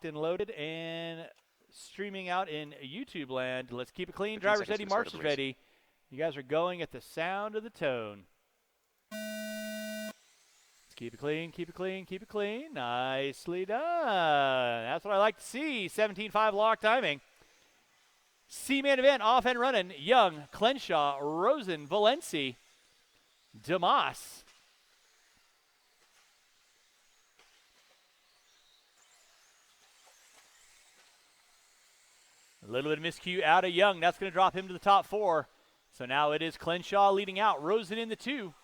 locked and loaded and streaming out in YouTube land. Let's keep it clean. Driver's ready, marshals ready. You guys are going at the sound of the tone. Let's keep it clean, keep it clean, keep it clean. Nicely done. That's what I like to see. 17.5 lock timing. C-man event, off and running. Young, Clenshaw, Rosen, Valenci, Damas. A little bit of miscue out of Young. That's going to drop him to the top 4. So now it is Clenshaw leading out. Rosen in the 2.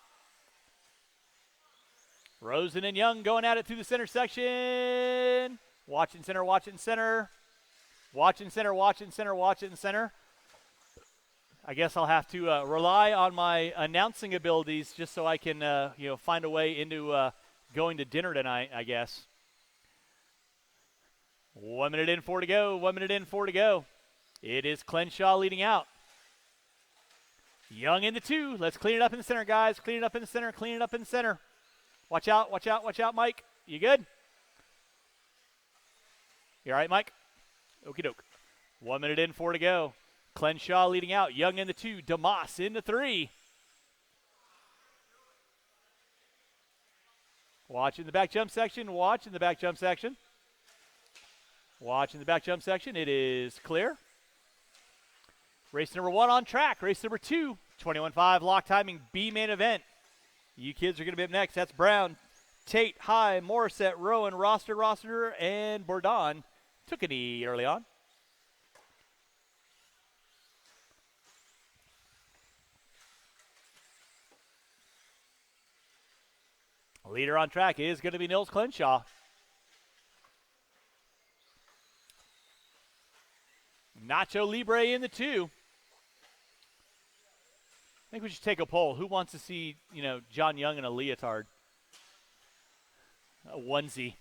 Rosen and Young going at it through the center section. Watching center, watching center. Watching center, watching center, watching center. I guess I'll have to rely on my announcing abilities just so I can, find a way into going to dinner tonight, I guess. 1 minute in, 4 to go. 1 minute in, 4 to go. It is Clenshaw leading out. Young in the 2. Let's clean it up in the center, guys. Clean it up in the center. Clean it up in the center. Watch out, watch out, watch out, Mike. You good? You all right, Mike? Okie doke. 1 minute in, 4 to go. Clenshaw leading out. Young in the 2. Damas in the 3. Watching the back jump section. Watching the back jump section. Watching the back jump section. It is clear. Race number 1 on track. Race number 2. 21.5 lock timing. B main event. You kids are going to be up next. That's Brown, Tate, High, Morissette, Rowan, Roster, and Bourdon. Took a knee early on. Leader on track is going to be Nils Clenshaw. Nacho Libre in the 2. I think we should take a poll. Who wants to see, John Young in a leotard? A onesie.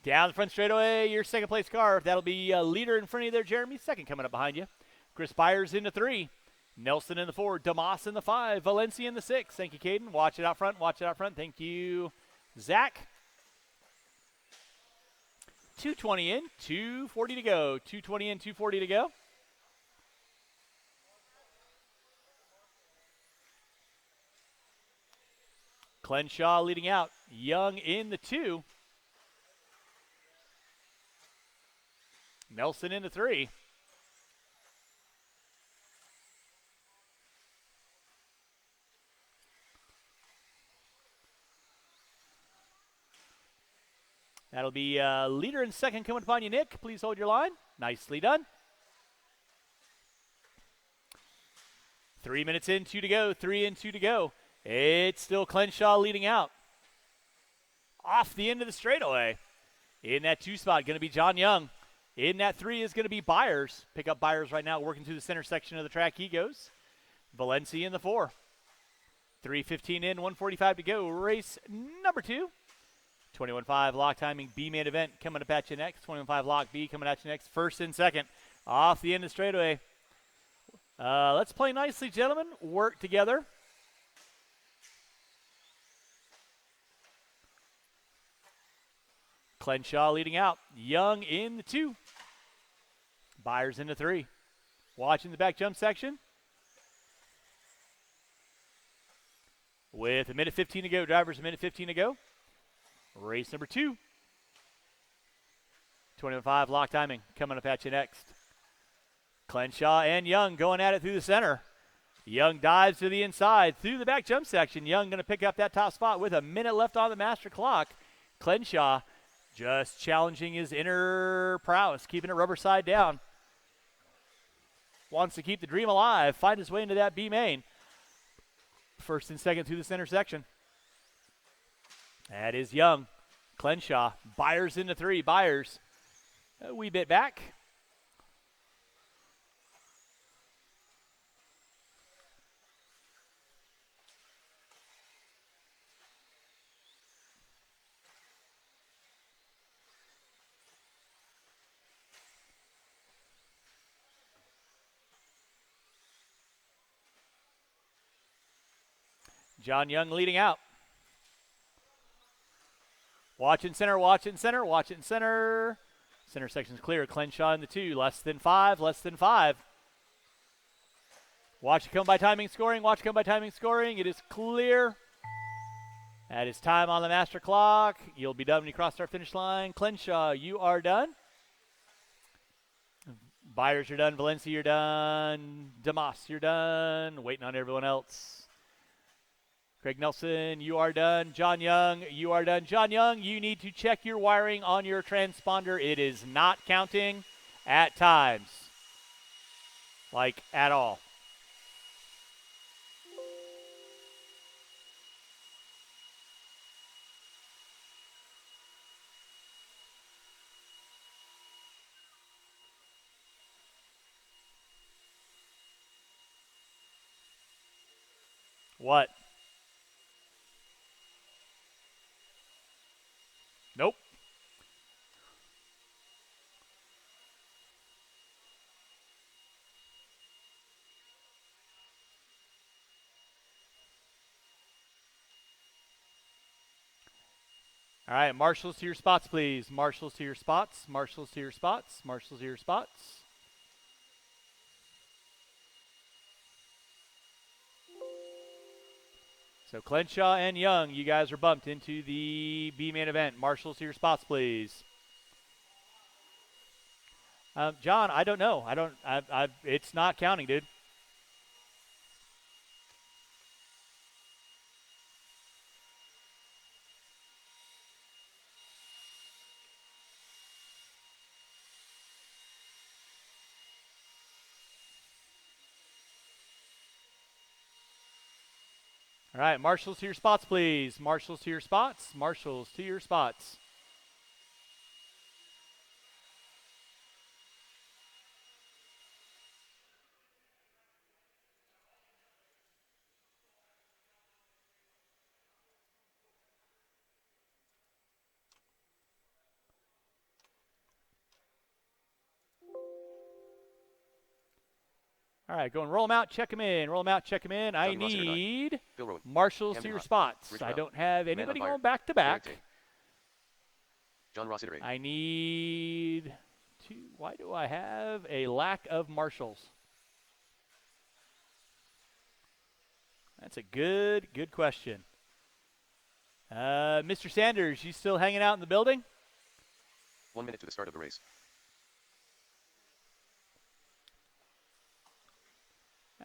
Down the front straightaway, your second place car. That'll be leader in front of you there, Jeremy. Second coming up behind you. Chris Byers in the 3. Nelson in the 4. Damas in the 5. Valencia in the 6. Thank you, Caden. Watch it out front. Watch it out front. Thank you, Zach. 220 in, 240 to go. 220 in, 240 to go. Clenshaw leading out. Young in the 2. Nelson in the 3. That'll be leader in second coming upon you, Nick. Please hold your line. Nicely done. 3 minutes in, 2 to go. 3 in, 2 to go. It's still Clenshaw leading out. Off the end of the straightaway. In that 2 spot, going to be John Young. In that 3 is going to be Byers. Pick up Byers right now, working through the center section of the track. He goes. Valencia in the 4. 3:15 in, 1:45 to go. Race number 2. 21.5 lock timing, B main event coming up at you next. 21.5 lock B coming at you next. First and second. Off the end of the straightaway. Let's play nicely, gentlemen. Work together. Clenshaw leading out. Young in the 2. Byers in the 3. Watching the back jump section. With a minute 15 to go. Drivers, a minute 15 to go. Race number 2. 25 lock timing coming up at you next. Clenshaw and Young going at it through the center. Young dives to the inside through the back jump section. Young going to pick up that top spot with a minute left on the master clock. Clenshaw just challenging his inner prowess, keeping it rubber side down. Wants to keep the dream alive, find his way into that B main. First and second through the center section. That is Young. Clenshaw. Byers into 3. Byers a wee bit back. John Young leading out. Watching center, watching center, watching center. Center section's clear. Clenshaw in the 2. Less than 5. Less than 5. Watch it come by timing scoring. Watch it come by timing scoring. It is clear. That is time on the master clock. You'll be done when you cross our finish line. Clenshaw, you are done. Byers, you're done. Valencia, you're done. DeMoss, you're done. Waiting on everyone else. Craig Nelson, you are done. John Young, you are done. John Young, you need to check your wiring on your transponder. It is not counting at times. Like, at all. What? Nope. All right, marshals to your spots, please. Marshals to your spots. Marshals to your spots. Marshals to your spots. So Clenshaw and Young, you guys are bumped into the B-main event. Marshals to your spots, please. John, I don't know. It's not counting, dude. All right, marshals to your spots, please. Marshals to your spots. Marshals to your spots. All right, go and roll them out, check them in. Roll them out, check them in. I need marshals to your spots. I don't have anybody going back to back. John Ross iterate. I need two. Why do I have a lack of marshals? That's a good question. Mr. Sanders, you still hanging out in the building? 1 minute to the start of the race.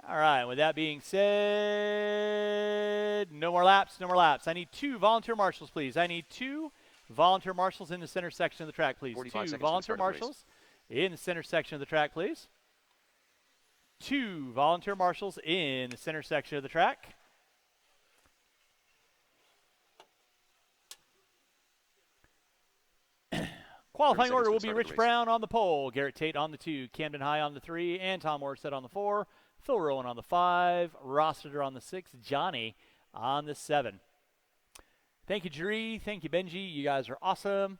All right, with that being said, no more laps, no more laps. I need 2 volunteer marshals, please. I need 2 volunteer marshals in the center section of the track, please. 2 volunteer marshals in the center section of the track, please. 2 volunteer marshals in the center section of the track. Qualifying order will be Rich Brown on the pole, Garrett Tate on the 2, Camden High on the 3, and Tom Morissette on the 4, Phil Rowan on the 5, Rossiter on the 6, Johnny on the 7. Thank you, Jeree. Thank you, Benji. You guys are awesome.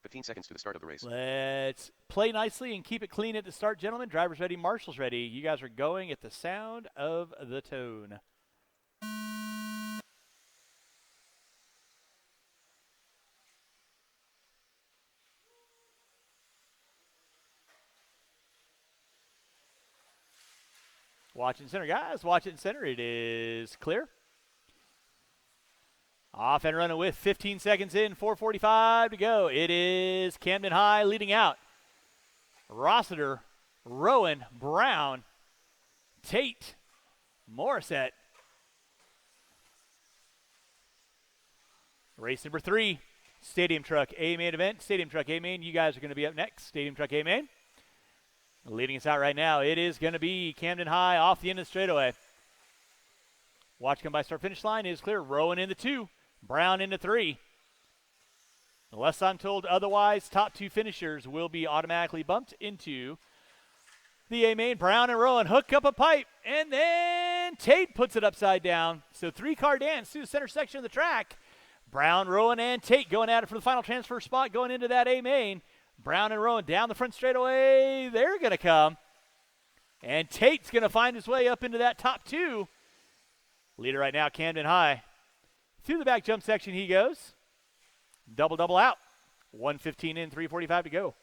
15 seconds to the start of the race. Let's play nicely and keep it clean at the start, gentlemen. Drivers ready, marshals ready. You guys are going at the sound of the tone. Watch it in center, guys. Watch it in center. It is clear. Off and running with 15 seconds in, 4:45 to go. It is Camden High leading out. Rossiter, Rowan, Brown, Tate, Morissette. Race number 3, Stadium Truck A-Main event. Stadium Truck A-Main, you guys are going to be up next. Stadium Truck A-Main. Leading us out right now, it is going to be Camden High off the end of the straightaway. Watch come by start finish line is clear. Rowan in the 2, Brown in the 3. Unless I'm told otherwise, top 2 finishers will be automatically bumped into the A-Main. Brown and Rowan hook up a pipe, and then Tate puts it upside down. So 3-car dance through the center section of the track. Brown, Rowan, and Tate going at it for the final transfer spot going into that A-Main. Brown and Rowan down the front straightaway. They're going to come. And Tate's going to find his way up into that top 2. Leader right now, Camden High. Through the back jump section he goes. Double out. 1:15 in, 3:45 to go.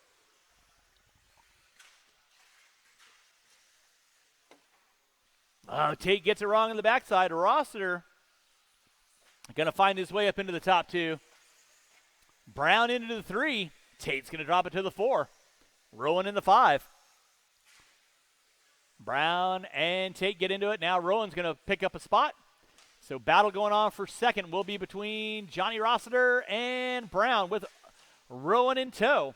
Tate gets it wrong on the backside. Rossiter going to find his way up into the top 2. Brown into the 3. Tate's going to drop it to the 4. Rowan in the 5. Brown and Tate get into it. Now Rowan's going to pick up a spot. So battle going on for second will be between Johnny Rossiter and Brown with Rowan in tow.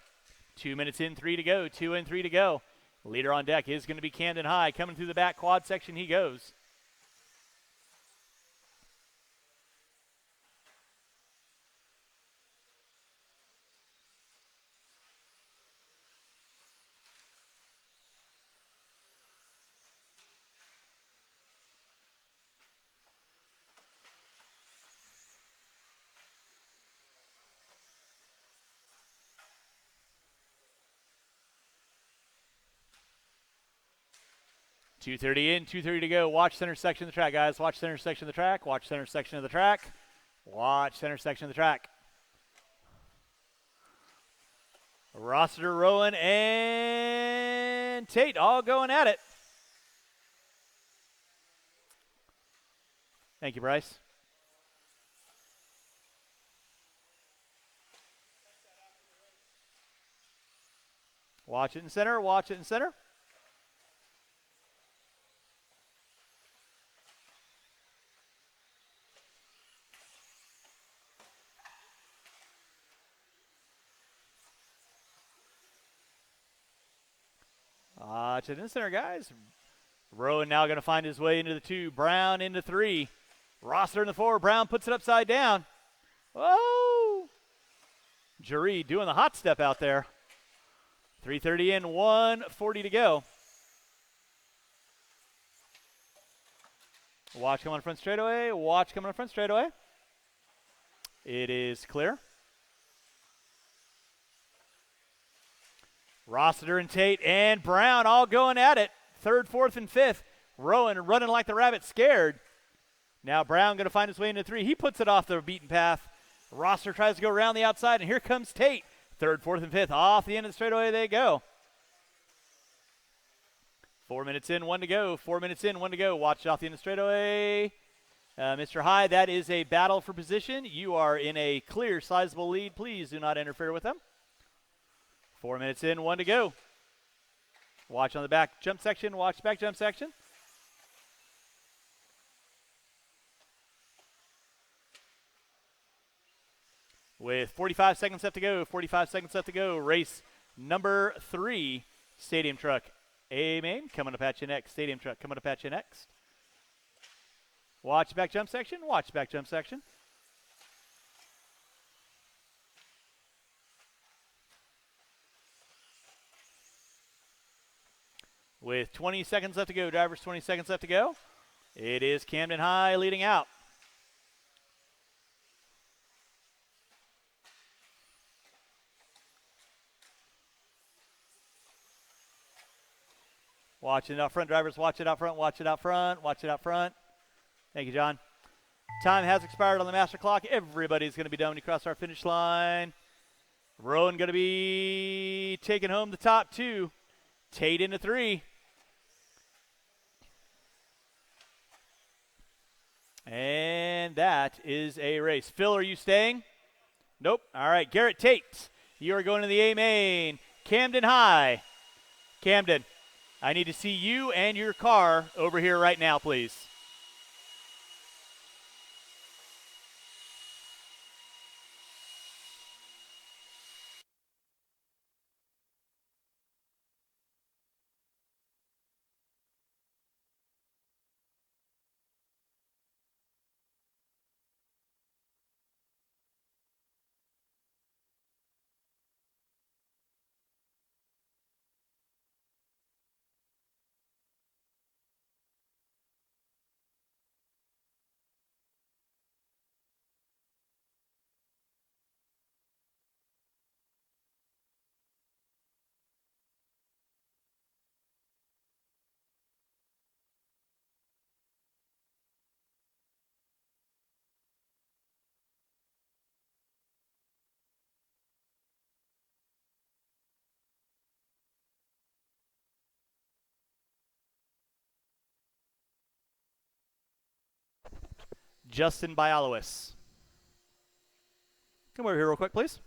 2 minutes in, 3 to go. 2 and 3 to go. Leader on deck is going to be Camden High. Coming through the back quad section he goes. .230 in, 2:30 to go. Watch center section of the track, guys. Watch center section of the track. Watch center section of the track. Watch center section of the track. Rossiter, Rowan, and Tate all going at it. Thank you, Bryce. Watch it in center. Watch it in center. Watch it in center, guys. Rowan now going to find his way into the 2. Brown into 3. Rossiter in the 4. Brown puts it upside down. Whoa! Jaree doing the hot step out there. 3:30 in, 1:40 to go. Watch coming on front straightaway. Watch coming on front straightaway. It is clear. Rossiter and Tate and Brown all going at it. 3rd, 4th, and 5th. Rowan running like the rabbit scared. Now Brown going to find his way into 3. He puts it off the beaten path. Rossiter tries to go around the outside, and here comes Tate. 3rd, 4th, and 5th. Off the end of the straightaway they go. 4 minutes in, 1 to go. 4 minutes in, 1 to go. Watch off the end of the straightaway. Mr. High, that is a battle for position. You are in a clear, sizable lead. Please do not interfere with them. 4 minutes in, 1 to go. Watch on the back jump section. Watch back jump section. With 45 seconds left to go. 45 seconds left to go. Race number 3. Stadium Truck A-Main coming up at you next. Stadium Truck coming up at you next. Watch back jump section. Watch back jump section. With 20 seconds left to go, drivers, 20 seconds left to go. It is Camden High leading out. Watch it out front, drivers. Watch it out front. Watch it out front. Watch it out front. Thank you, John. Time has expired on the master clock. Everybody's going to be done when you cross our finish line. Rowan going to be taking home the top 2. Tate into 3. And that is a race. Phil, are you staying? Nope. All right, Garrett Tate, you are going to the A-Main. Camden High. Camden, I need to see you and your car over here right now, please. Justin Bialowis. Come over here real quick, please.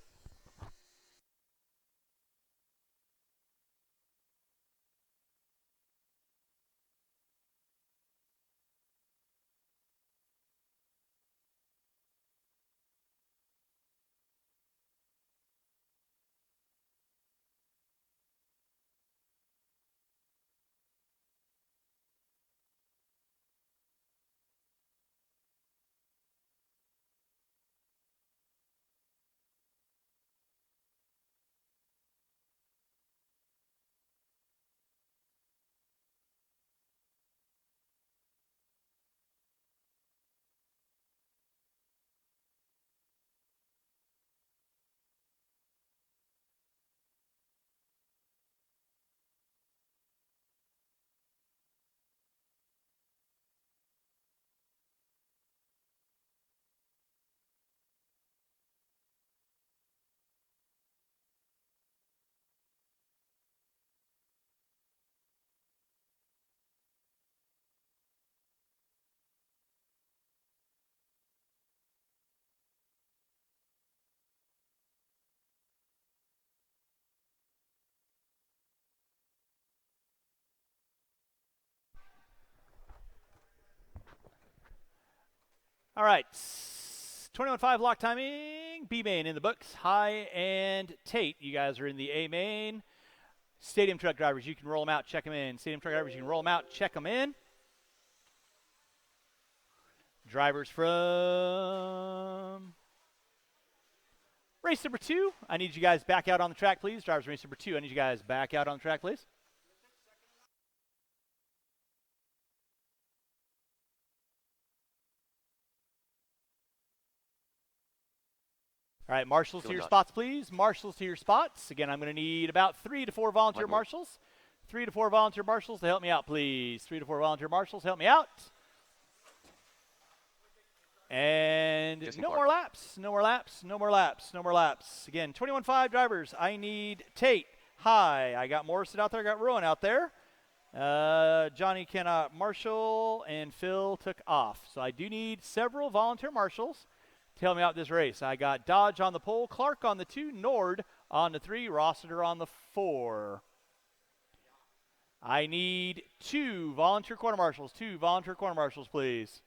All right. 21.5 lock timing. B main in the books. High and Tate. You guys are in the A main. Stadium truck drivers, you can roll them out, check them in. Stadium truck drivers, you can roll them out, check them in. Drivers from race number 2, I need you guys back out on the track, please. Drivers race number 2, I need you guys back out on the track, please. All right, marshals to your spots, please. Marshals to your spots. Again, I'm going to need about 3 to 4 volunteer marshals. 3 to 4 volunteer marshals to help me out, please. 3 to 4 volunteer marshals, help me out. And no more laps, no more laps, no more laps, no more laps. Again, 21.5 drivers. I need Tate. Hi. I got Morrison out there, I got Rowan out there. Johnny cannot marshal, and Phil took off. So I do need several volunteer marshals to help me out this race. I got Dodge on the pole, Clark on the 2, Nord on the 3, Rossiter on the 4. I need 2 volunteer quarter marshals. 2 volunteer quarter marshals, please.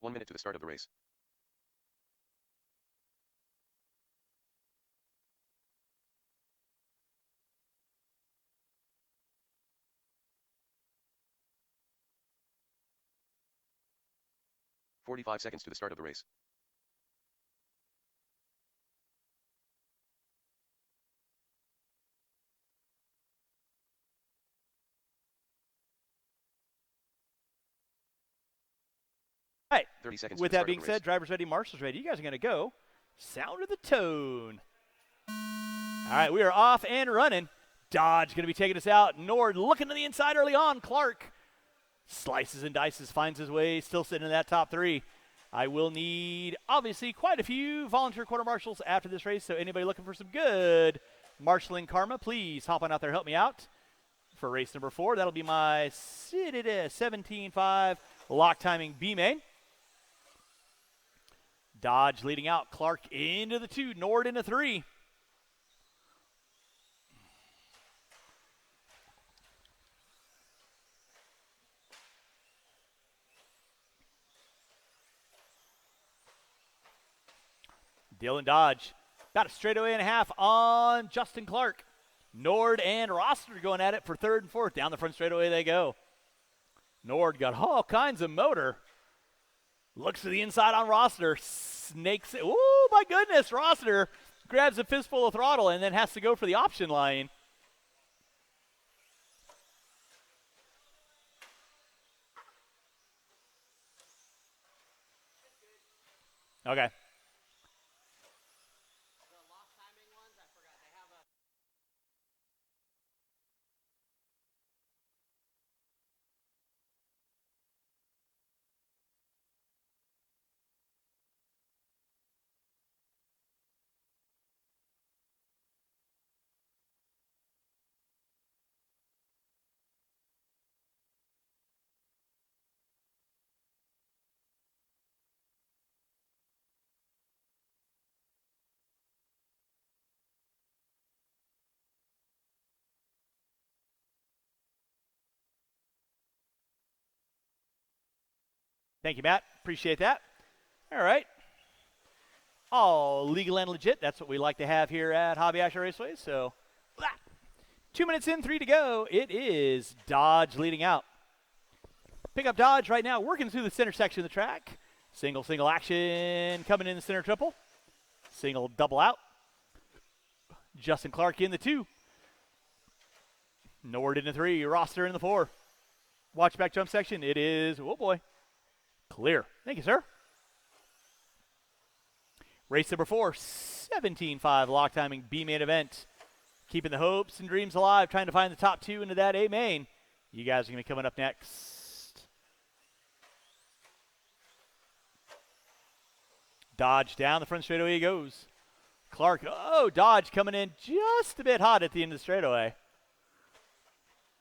One minute to the start of the race. "45 seconds to the start of the race. All right. 30 seconds. With that being said, drivers ready, marshals ready. You guys are going to go. Sound of the tone. All right, we are off and running. Dodge going to be taking us out. Nord looking to the inside early on. Clark slices and dices, finds his way, still sitting in that top 3. I will need, obviously, quite a few volunteer quarter marshals after this race, so anybody looking for some good marshaling karma, please hop on out there, help me out. For race number 4, that'll be my 17.5 lock timing B main. Dodge leading out, Clark into the 2, Nord into 3. Dylan Dodge, about a straightaway and a half on Justin Clark. Nord and Rossiter going at it for 3rd and 4th. Down the front straightaway they go. Nord got all kinds of motor. Looks to the inside on Rossiter. Snakes it. Ooh, my goodness. Rossiter grabs a fistful of throttle and then has to go for the option line. Okay. Thank you, Matt. Appreciate that. All right. All legal and legit. That's what we like to have here at Hobby Action Raceway. So, 2 minutes in, 3 to go. It is Dodge leading out. Pick up Dodge right now, working through the center section of the track. Single action coming in the center triple. Single double out. Justin Clark in the 2. Nord in the 3. Roster in the 4. Watch back jump section. It is, oh boy, clear. Thank you, sir. Race number 4, 17.5 lock timing B main event. Keeping the hopes and dreams alive, trying to find the top 2 into that A main. You guys are going to be coming up next. Dodge down the front straightaway he goes. Clark, Dodge coming in just a bit hot at the end of the straightaway.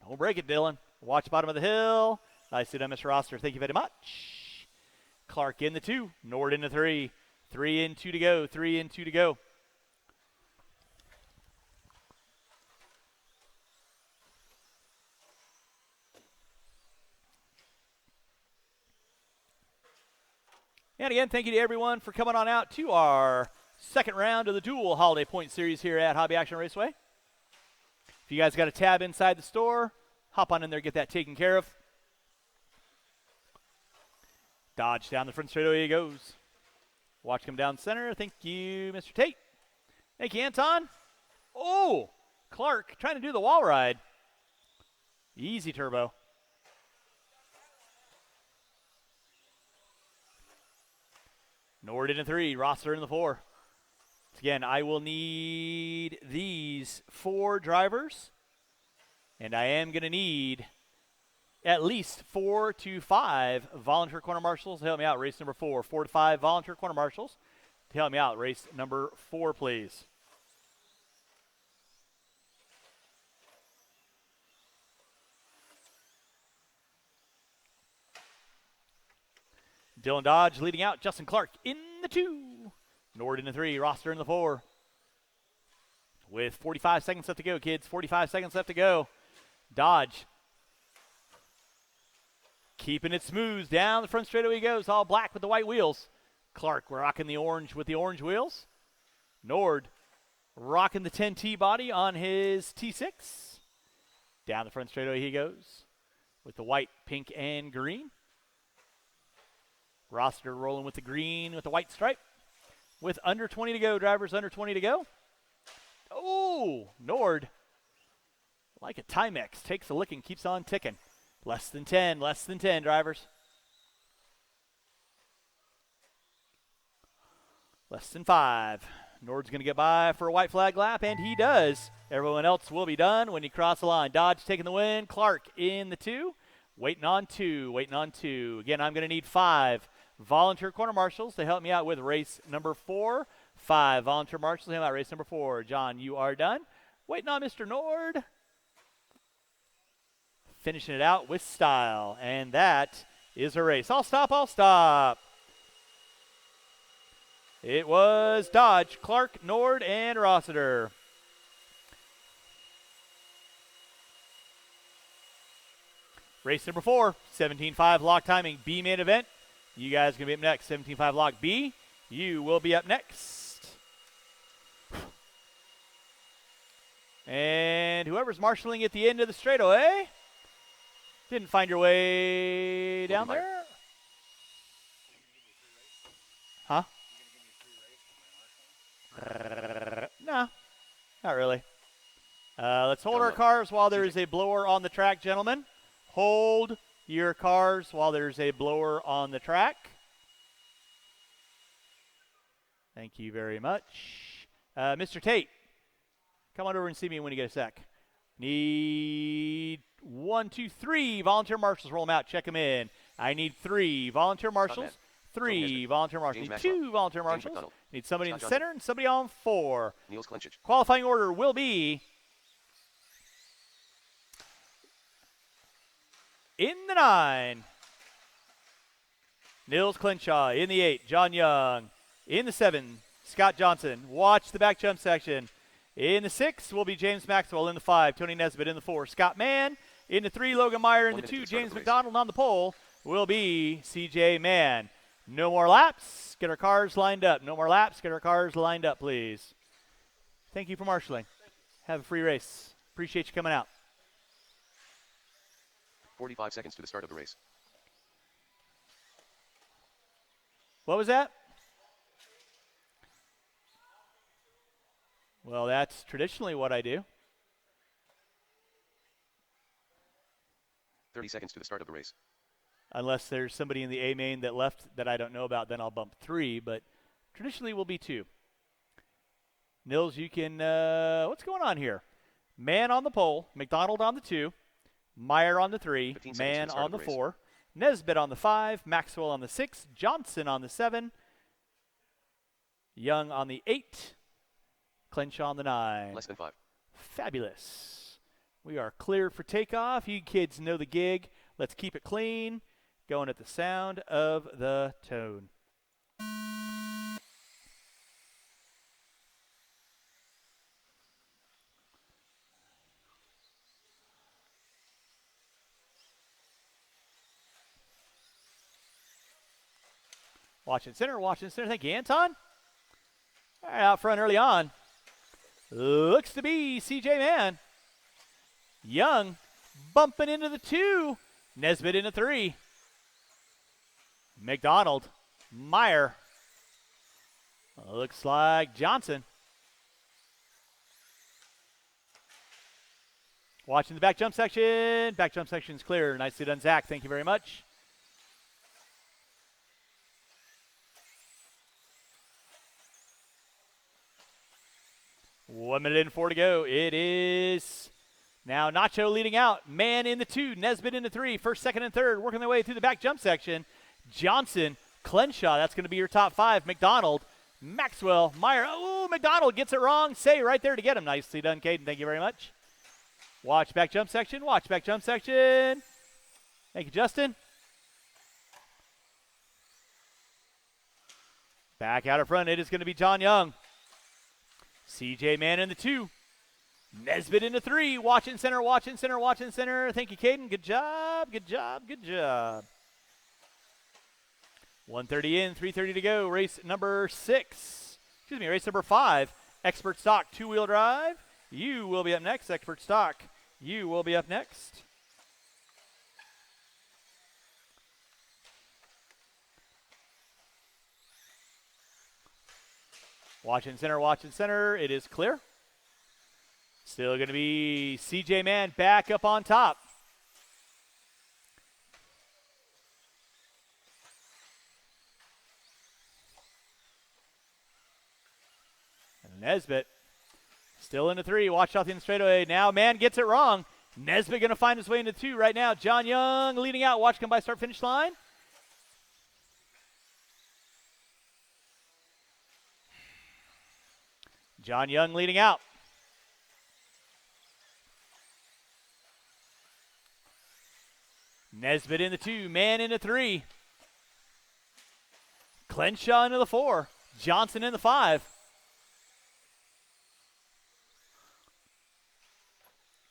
Don't break it, Dylan. Watch bottom of the hill. Nicely done, Mr. Roster. Thank you very much. Clark in the 2. Nord in the 3. 3 in, 2 to go. 3 in, 2 to go. And again, thank you to everyone for coming on out to our second round of the dual holiday point series here at Hobby Action Raceway. If you guys got a tab inside the store, hop on in there, get that taken care of. Dodge down the front straightaway he goes. Watch him down center. Thank you, Mr. Tate. Thank you, Anton. Oh, Clark trying to do the wall ride. Easy turbo. Nord in the 3, Roster in the 4. Again, I will need these 4 drivers, and I am going to need at least 4 to 5 volunteer corner marshals to help me out. Race number 4, 4 to 5 volunteer corner marshals to help me out. Race number 4, please. Dylan Dodge leading out. Justin Clark in the 2. Nord in the 3. Roster in the 4. With 45 seconds left to go, kids. 45 seconds left to go. Dodge keeping it smooth. Down the front straightaway he goes. All black with the white wheels. Clark rocking the orange with the orange wheels. Nord rocking the 10T body on his T6. Down the front straightaway he goes with the white, pink, and green. Roster rolling with the green with the white stripe. With under 20 to go, drivers, under 20 to go. Oh, Nord, like a Timex, takes a lick and keeps on ticking. Less than 10, drivers. Less than 5. Nord's going to get by for a white flag lap, and he does. Everyone else will be done when he crosses the line. Dodge taking the win. Clark in the 2. Waiting on 2. Again, I'm going to need 5 volunteer corner marshals to help me out with race number 4. 5 volunteer marshals to help me out race number 4. John, you are done. Waiting on Mr. Nord. Finishing it out with style. And that is a race. I'll stop. It was Dodge, Clark, Nord, and Rossiter. Race number 4, 17.5 lock timing, B main event. You guys going to be up next. 17.5 lock B. You will be up next. And whoever's marshalling at the end of the straightaway didn't find your way down there. Huh? No, not really. Let's hold our cars while there is a blower on the track, gentlemen. Hold your cars while there's a blower on the track. Thank you very much. Mr. Tate, come on over and see me when you get a sec. Need 1, 2, 3 volunteer marshals. Roll them out. Check them in. I need 3 volunteer marshals. 3 volunteer marshals. Need 2 volunteer marshals. Need somebody in the center and somebody on 4. Qualifying order will be in the 9, Nils Clinshaw. In the 8, John Young. In the 7, Scott Johnson. Watch the back jump section. In the 6 will be James Maxwell. In the 5, Tony Nesbitt. In the 4, Scott Mann. In the 3, Logan Meyer. In the 2, James McDonald on the pole. will be CJ Mann. No more laps. Get our cars lined up. No more laps. Get our cars lined up, please. Thank you for marshaling. Have a free race. Appreciate you coming out. 45 seconds to the start of the race. What was that? Well, that's traditionally what I do. 30 seconds to the start of the race. Unless there's somebody in the A main that left that I don't know about, then I'll bump 3, but traditionally will be 2. Nils, you can, what's going on here? Mann on the pole, McDonald on the 2, Meyer on the 3, Mann on the 4, Nesbitt on the 5, Maxwell on the 6, Johnson on the 7, Young on the 8, Clenshaw on the 9. Less than 5. Fabulous. We are clear for takeoff. You kids know the gig. Let's keep it clean. Going at the sound of the tone. Watching center, watching center. Thank you, Anton. All right, out front early on. Looks to be CJ Mann. Young bumping into the 2. Nesbitt into 3. McDonald. Meyer. Looks like Johnson. Watching the back jump section. Back jump section is clear. Nicely done, Zach. Thank you very much. One minute and 4 to go. It is now Nacho leading out. Mann in the 2. Nesbitt in the 3. First, second, and third. Working their way through the back jump section. Johnson, Clenshaw. That's going to be your top 5. McDonald, Maxwell, Meyer. Oh, McDonald gets it wrong. Say right there to get him. Nicely done, Caden. Thank you very much. Watch back jump section. Watch back jump section. Thank you, Justin. Back out in front. It is going to be John Young. CJ Mann in the 2. Nesbitt in the 3. Watching center, watching center, watching center. Thank you, Caden. Good job, good job, good job. 1:30 in, 3:30 to go. Race number 6. Excuse me, race number 5. Expert Stock 2-wheel drive. You will be up next. Expert Stock, you will be up next. Watching center, watching center. It is clear. Still going to be CJ Mann back up on top. And Nesbitt still into 3. Watch out the straightaway. Now Mann gets it wrong. Nesbitt going to find his way into 2 right now. John Young leading out. Watch come by start finish line. John Young leading out. Nesbitt in the 2. Mann in the 3. Clenshaw into the 4. Johnson in the 5.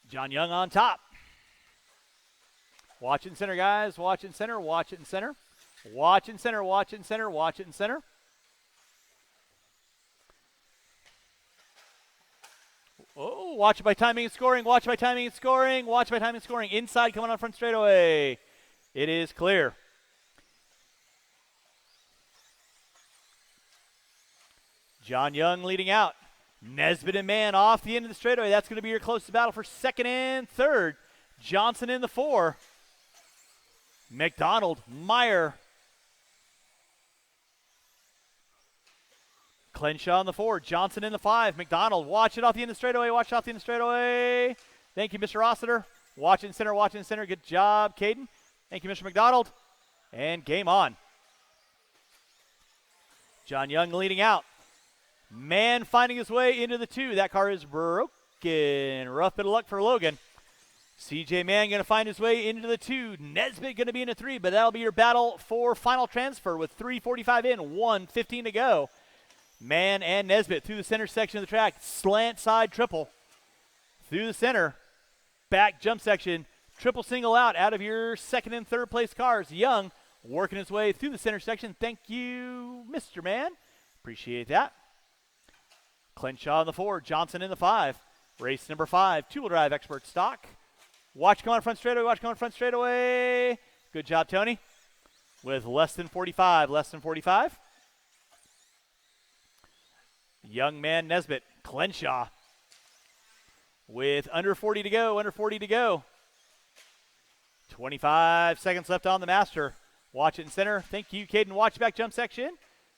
John Young on top. Watching center, guys. Watching center, watching center. Watching center, watching center, watching center. Oh, watch it by timing and scoring. Watch by timing and scoring. Watch by timing and scoring. Inside coming on front straightaway. It is clear. John Young leading out. Nesbitt and Mann off the end of the straightaway. That's going to be your closest battle for second and third. Johnson in the 4. McDonald, Meyer. Clenshaw in the 4. Johnson in the 5. McDonald, watch it off the end of the straightaway. Watch it off the end of the straightaway. Thank you, Mr. Rossiter. Watching center, watching center. Good job, Caden. Thank you, Mr. McDonald. And game on. John Young leading out. Mann finding his way into the 2. That car is broken. Rough bit of luck for Logan. CJ Mann going to find his way into the 2. Nesbitt going to be in the 3, but that'll be your battle for final transfer with 3:45 in, 1:15 to go. Mann and Nesbitt through the center section of the track. Slant side triple. Through the center. Back jump section. triple single out of your second and third place cars. Young working his way through the center section. Thank you, Mr. Man. Appreciate that. Clenshaw in the 4, Johnson in the 5. Race number 5, two-wheel drive expert stock. Watch come on front straightaway, watch come on front straightaway. Good job, Tony. With less than 45. Young man Nesbitt, Clenshaw. With under 40 to go, 25 seconds left on the master. Watch it in center. Thank you, Caden. Watch back jump section.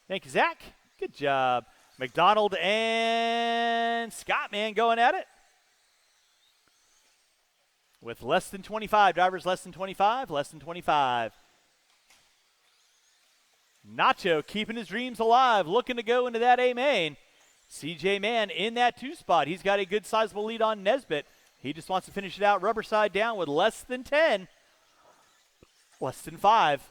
Thank you, Zach. Good job. McDonald and Scott, man, going at it. With less than 25. Drivers less than 25. Nacho keeping his dreams alive. Looking to go into that A main. CJ Mann in that 2 spot. He's got a good sizable lead on Nesbitt. He just wants to finish it out rubber side down with less than 10. Less than 5.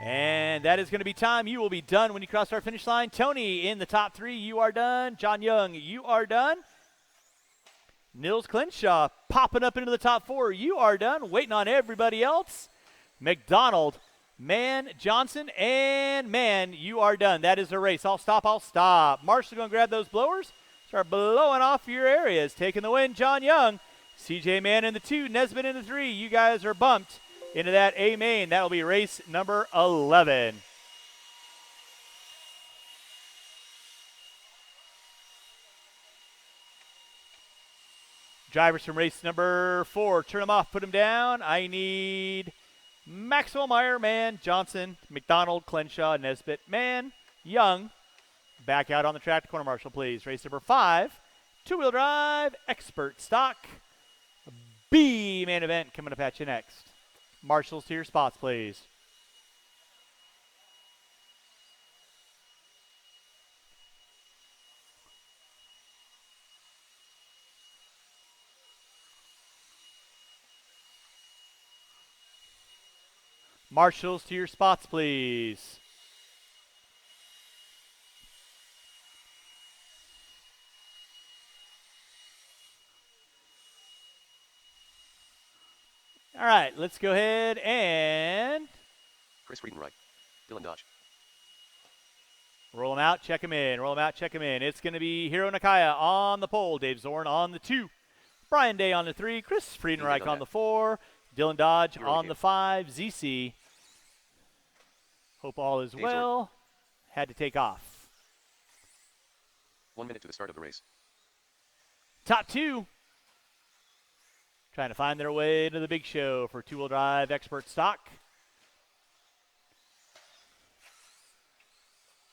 And that is going to be time. You will be done when you cross our finish line. Tony in the top 3. You are done. John Young, you are done. Nils Clenshaw popping up into the top 4. You are done. Waiting on everybody else. McDonald, Mann, Johnson, and Mann, you are done. That is the race. I'll stop. Marshall going to grab those blowers. Start blowing off your areas. Taking the win, John Young. CJ Mann in the 2, Nesbitt in the 3. You guys are bumped into that A main. That will be race number 11. Drivers from race number 4, turn them off, put them down. I need Maxwell, Meyer, Mann, Johnson, McDonald, Clenshaw, Nesbitt, Mann, Young. Back out on the track to corner marshal, please. Race number 5, two-wheel drive, expert stock, B main event coming up at you next. Marshals to your spots, please. Marshals to your spots, please. All right, let's go ahead and Chris Friedenreich. Dylan Dodge. roll them out, check them in. It's going to be Hiro Nakaya on the pole, Dave Zorn on the 2, Brian Day on the 3, Chris Friedenreich on the 4, Dylan Dodge on the 5, ZC. Hope all is well. Had to take off. 1 minute to the start of the race. Top 2. Trying to find their way to the big show for two-wheel drive expert stock.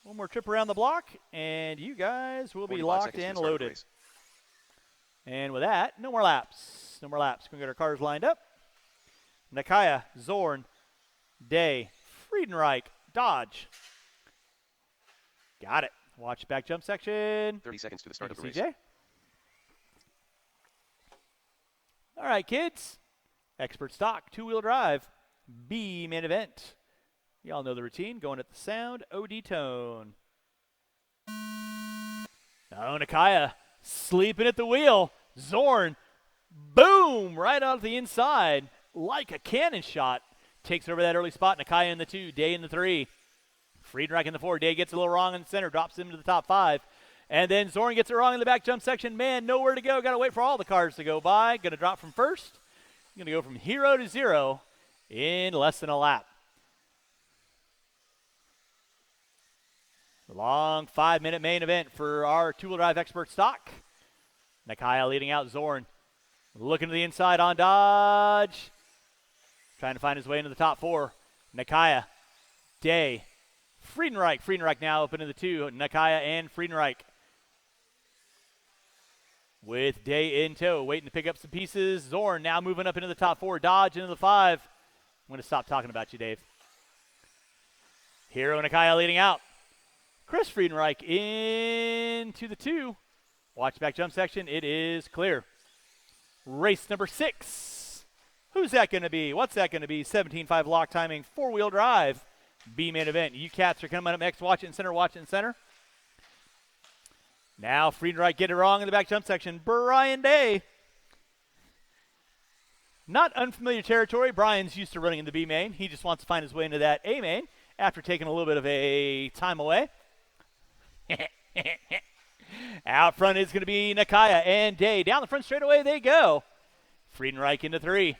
One more trip around the block, and you guys will be locked and loaded. And with that, no more laps. We're going to get our cars lined up. Nakaya, Zorn, Day, Friedenreich, Dodge. Got it. Watch back jump section. 30 seconds to the start of the race. CJ. All right, kids. Expert stock, two-wheel drive, B main event. Y'all know the routine. Going at the sound, OD tone. Oh, Nakaya sleeping at the wheel. Zorn, boom, right out the inside like a cannon shot. Takes over that early spot. Nakaya in the 2, Day in the 3. Friedenreich in the 4. Day gets a little wrong in the center, drops him to the top 5. And then Zorn gets it wrong in the back jump section. Man, nowhere to go. Got to wait for all the cars to go by. Going to drop from first. Going to go from hero to 0 in less than a lap. Long 5-minute main event for our two-wheel drive expert stock. Nakaya leading out Zorn. Looking to the inside on Dodge. Trying to find his way into the top 4. Nakaya, Day, Friedenreich. Friedenreich now up into the 2. Nakaya and Friedenreich. With Day in tow, waiting to pick up some pieces. Zorn now moving up into the top 4. Dodge into the 5. I'm going to stop talking about you, Dave. Hiro Nakaya leading out. Chris Friedenreich into the 2. Watch back jump section. It is clear. Race number 6. Who's that going to be? What's that going to be? 17.5 lock timing, 4-wheel drive. B main event. You cats are coming up next. Watch it in center. Watch it in center. Now Friedenreich get it wrong in the back jump section. Brian Day Not unfamiliar territory. Brian's used to running in the B main. He just wants to find his way into that A main after taking a little bit of a time away. Out front is going to be Nakaya and Day. Down the front straightaway they go. Friedenreich into 3.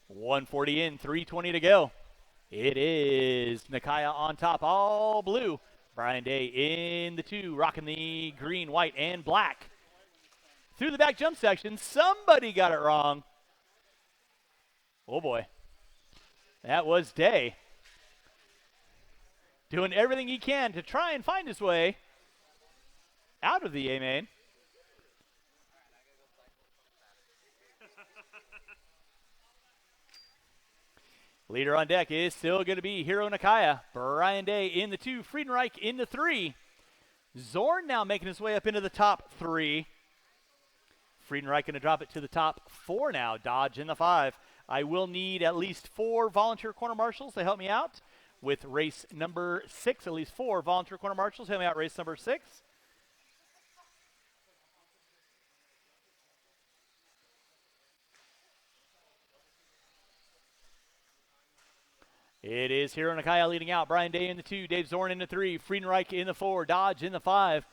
140 in, 320 to go. It is Nakaya on top, all blue. Brian Day in the 2, rocking the green, white, and black. Through the back jump section, somebody got it wrong. Oh boy. That was Day. Doing everything he can to try and find his way out of the A main. Leader on deck is still going to be Hiro Nakaya. Brian Day in the 2, Friedenreich in the 3. Zorn now making his way up into the top 3. Friedenreich going to drop it to the top 4 now. Dodge in the 5. I will need at least 4 volunteer corner marshals to help me out with race number 6. At least 4 volunteer corner marshals. Help me out race number 6. It is Hiro Nakaya leading out. Brian Day in the 2. Dave Zorn in the 3. Friedenreich in the 4. Dodge in the 5.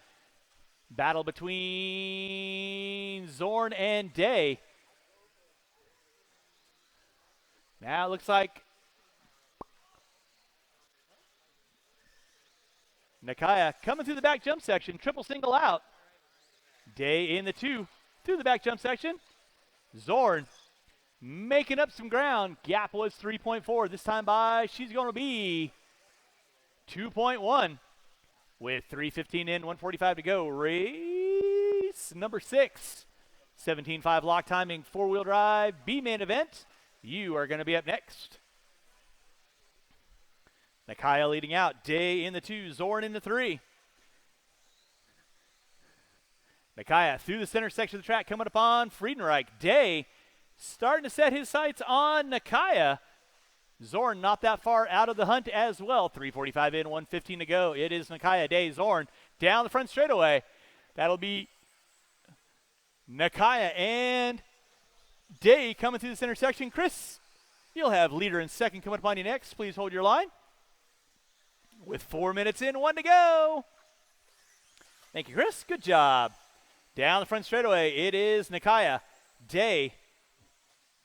Battle between Zorn and Day. Now it looks like Nakaya coming through the back jump section. Triple single out. Day in the 2. Through the back jump section. Zorn making up some ground. Gap was 3.4. This time by, she's going to be 2.1. With 3:15 in, 1:45 to go. Race number 6. 17.5 lock timing, 4-wheel drive, B-main event. You are going to be up next. Nakaya leading out. Day in the 2, Zorn in the 3. Nakaya through the center section of the track, coming upon Friedenreich. Day starting to set his sights on Nakaya. Zorn not that far out of the hunt as well. 3:45 in, 1:15 to go. It is Nakaya, Day, Zorn down the front straightaway. That'll be Nakaya and Day coming through this intersection. Chris, you'll have leader and second coming upon you next. Please hold your line. With 4 minutes in, 1 to go. Thank you, Chris. Good job. Down the front straightaway, it is Nakaya, Day,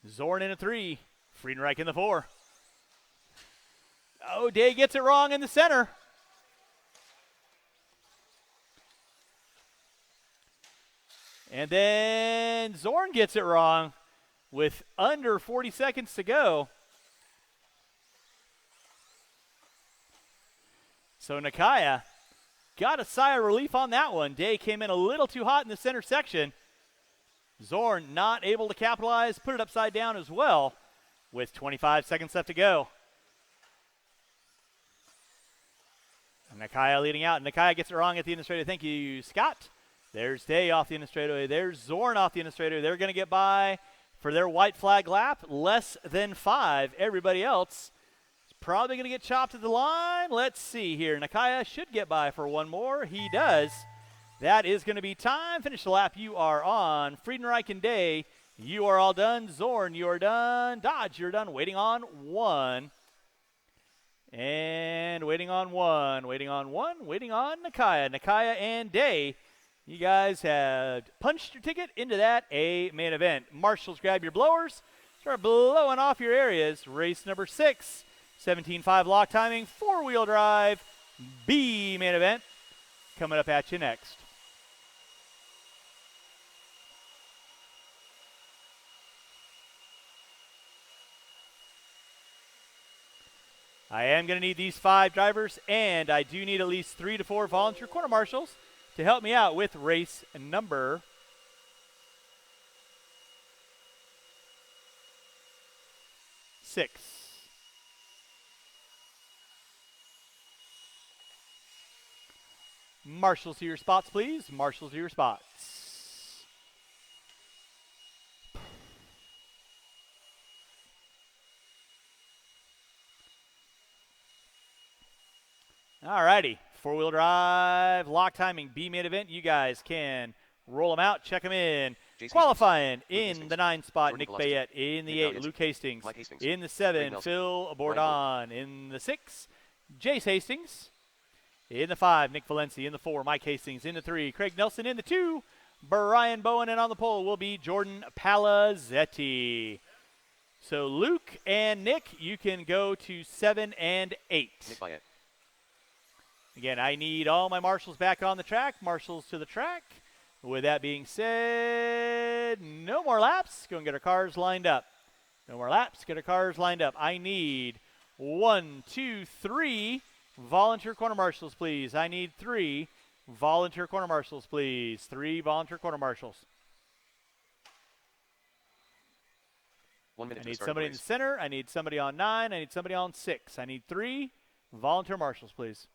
Zorn in a 3, Friedenreich in the 4. Oh, Day gets it wrong in the center. And then Zorn gets it wrong with under 40 seconds to go. So Nakaya got a sigh of relief on that one. Day came in a little too hot in the center section. Zorn not able to capitalize, put it upside down as well with 25 seconds left to go. Nakaya leading out. Nakaya gets it wrong at the end of the straightaway. Thank you, Scott. There's Day off the end of the straightaway. There's Zorn off the end of the straightaway. They're going to get by for their white flag lap, less than 5. Everybody else is probably going to get chopped at the line. Let's see here. Nakaya should get by for one more. He does. That is going to be time. Finish the lap you are on. Friedenreich and Day, you are all done. Zorn, you are done. Dodge, you're done. Waiting on 1. And waiting on 1. Waiting on 1. Waiting on Nakaya. Nakaya and Day, you guys have punched your ticket into that A main event. Marshals, grab your blowers. Start blowing off your areas. Race number 6. 17.5 lock timing. 4-wheel drive. B main event. Coming up at you next. I am going to need these 5 drivers, and I do need at least 3 to 4 volunteer corner marshals to help me out with race number 6. Marshals to your spots, please. Marshals to your spots. All righty. 4-wheel drive, lock timing, B main event. You guys can roll them out, check them in. Jace Qualifying Hastings. in the 9 spot, Jordan Nick Velocity. Bayette. In the Nick 8, Elliott. Luke Hastings. Mike Hastings. In the Greg 7, Nelson. Phil Ryan Bordon. In the 6, Jace Hastings. In the 5, Nick Valencia. In the 4, Mike Hastings. In the 3, Craig Nelson. In the 2, Brian Bowen. And on the pole will be Jordan Palazzetti. So Luke and Nick, you can go to 7 and 8. Nick Bayette. Again, I need all my marshals back on the track. Marshals to the track. With that being said, no more laps. Go and get our cars lined up. No more laps. Get our cars lined up. I need 1, 2, 3 volunteer corner marshals, please. I need 3 volunteer corner marshals, please. 3 volunteer corner marshals. 1 minute I to the need start somebody of in the the race. center. I need somebody on 9. I need somebody on 6. I need 3 volunteer marshals, please.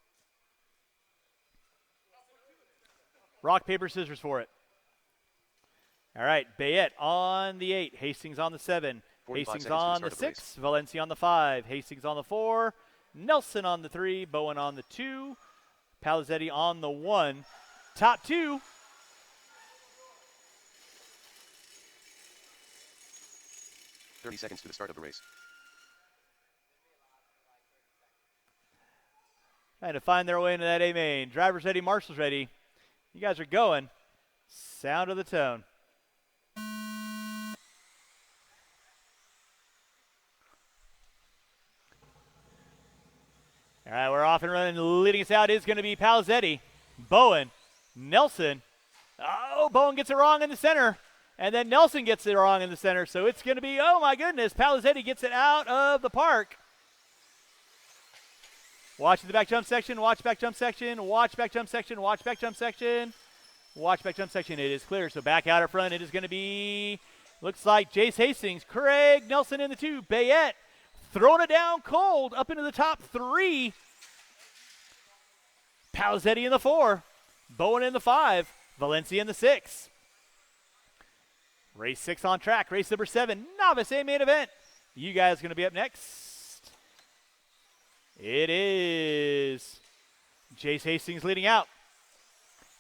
Rock, paper, scissors for it. All right, Bayette on the 8. Hastings on the 7. 45 Hastings seconds to the on start the of the race. 6. Valencia on the 5. Hastings on the 4. Nelson on the 3. Bowen on the 2. Palazzetti on the 1. Top 2. .30 seconds to the start of the race. Trying to find their way into that A main. Drivers ready, marshals ready. You guys are going. Sound of the tone. All right, we're off and running. Leading us out is going to be Palazzetti, Bowen, Nelson. Oh, Bowen gets it wrong in the center. And then Nelson gets it wrong in the center. So it's going to be, oh my goodness, Palazzetti gets it out of the park. Watch the back jump section, watch back jump section, watch back jump section, watch back jump section. Watch back jump section, it is clear. So back out up front, it is going to be, looks like Jace Hastings, Craig Nelson in the 2, Bayette throwing it down cold up into the top 3. Palazzetti in the 4, Bowen in the 5, Valencia in the 6. Race 6 on track, race number 7, novice A main event. You guys going to be up next. It is Jace Hastings leading out.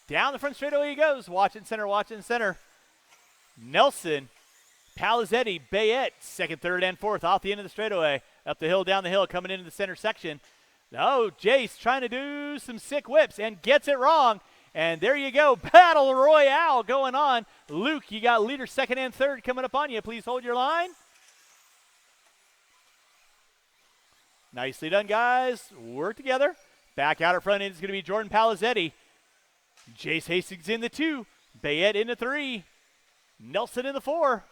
Down the front straightaway he goes. Watch it center, watch it center. Nelson, Palazzetti, Bayette, 2nd, 3rd, and 4th off the end of the straightaway. Up the hill, down the hill, coming into the center section. Oh, Jace trying to do some sick whips and gets it wrong. And there you go, battle royale going on. Luke, you got leader 2nd and 3rd coming up on you. Please hold your line. Nicely done, guys. Work together. Back out in front, it's going to be Jordan Palazzetti. Jace Hastings in the 2. Bayette in the 3. Nelson in the 4.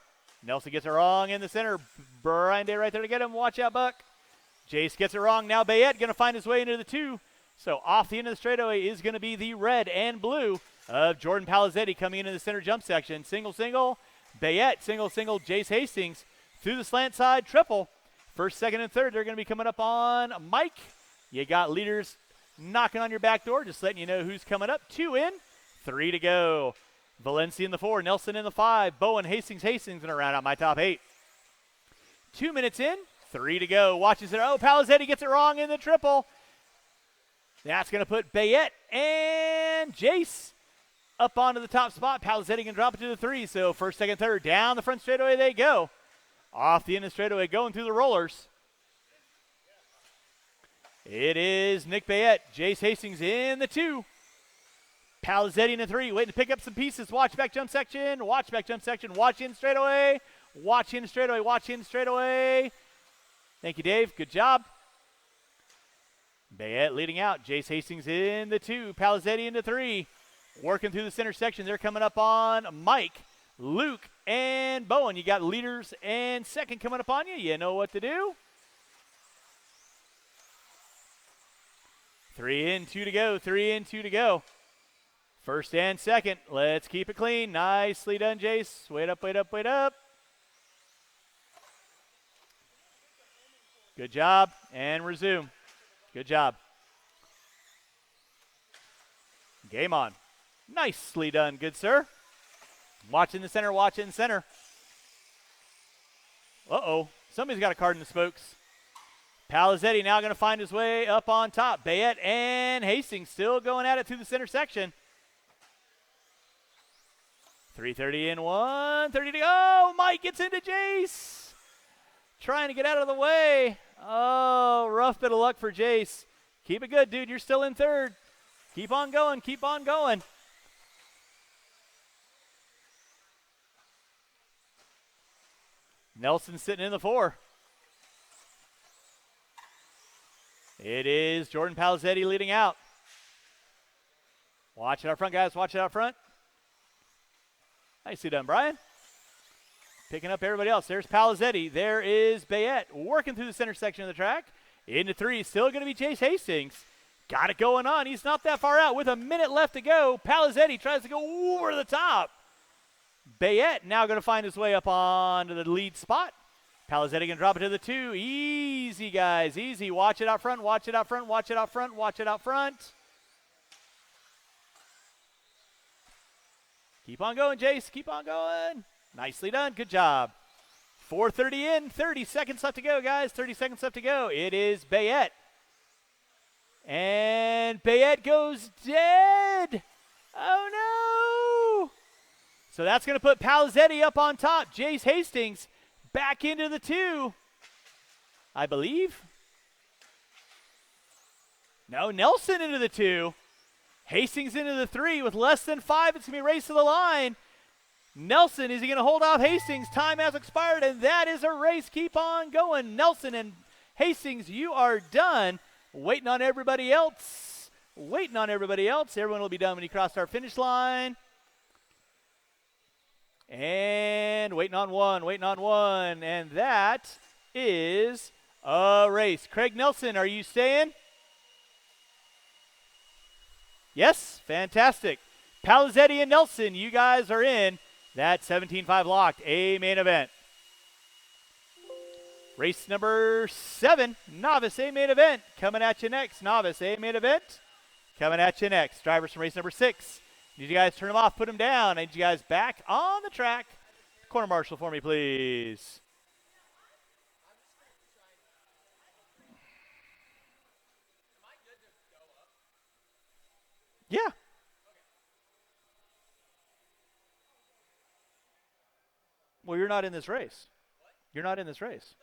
Nelson gets it wrong in the center. Brian Day right there to get him. Watch out, Buck. Jace gets it wrong. Now Bayette going to find his way into the 2. So off the end of the straightaway is going to be the red and blue of Jordan Palazzetti coming into the center jump section. Single, single. Bayette, single, single. Jace Hastings through the slant side, triple. 1st, 2nd, and 3rd, they're going to be coming up on Mike. You got leaders knocking on your back door, just letting you know who's coming up. 2 in, 3 to go. Valencia in the 4, Nelson in the 5, Bowen, Hastings, going to round out my top 8. 2 minutes in, 3 to go. Watches it. Oh, Palazzetti gets it wrong in the triple. That's going to put Bayette and Jace up onto the top spot. Palazzetti can drop it to the 3. So 1st, 2nd, 3rd, down the front straightaway they go. Off the end of the straightaway, going through the rollers. It is Nick Bayette, Jace Hastings in the 2. Palazzetti in the 3, waiting to pick up some pieces. Watch back jump section, watch back jump section, watch in straightaway, watch in straightaway, watch in straightaway. Thank you, Dave. Good job. Bayette leading out, Jace Hastings in the 2, Palazzetti in the 3. Working through the center section, they're coming up on Mike, Luke, and Bowen. You got leaders and 2nd coming up on you. You know what to do. 3 in, 2 to go. 3 in, 2 to go. 1st and 2nd. Let's keep it clean. Nicely done, Jace. Wait up, wait up, wait up. Good job. And resume. Good job. Game on. Nicely done, good sir. Watch in the center, watch in the center. Uh-oh. Somebody's got a card in the spokes. Palazzetti now going to find his way up on top. Bayette and Hastings still going at it through the center section. 3:30 in, 1:30 to go. Mike gets into Jace. Trying to get out of the way. Oh, rough bit of luck for Jace. Keep it good, dude. You're still in third. Keep on going. Keep on going. Nelson sitting in the 4. It is Jordan Palazetti leading out. Watch it out front, guys. Watch it out front. Nicely done, Brian. Picking up everybody else. There's Palazetti. There is Bayette working through the center section of the track. Into 3. Still going to be Chase Hastings. Got it going on. He's not that far out. With a minute left to go, Palazetti tries to go over the top. Bayette now going to find his way up onto the lead spot. Palazetti going to drop it to the 2. Easy, guys. Easy. Watch it out front. Watch it out front. Watch it out front. Watch it out front. Keep on going, Jace. Keep on going. Nicely done. Good job. 4:30 in. 30 seconds left to go, guys. 30 seconds left to go. It is Bayette. And Bayette goes dead. Oh, no. So that's going to put Palazetti up on top. Jace Hastings back into the 2, I believe. No, Nelson into the 2. Hastings into the 3 with less than 5. It's going to be a race to the line. Nelson, is he going to hold off Hastings? Time has expired, and that is a race. Keep on going. Nelson and Hastings, you are done. Waiting on everybody else. Waiting on everybody else. Everyone will be done when you cross our finish line. And waiting on one. And that is a race. Craig Nelson, are you staying? Yes? Fantastic. Palazetti and Nelson, you guys are in. That 17.5 locked, a main event. Race number 7, Novice A main event. Coming at you next. Novice A main event. Coming at you next. Drivers from race number 6. Need you guys turn them off, put them down. I need you guys back on the track. Corner marshal for me, please. Yeah. Well, you're not in this race. You're not in this race.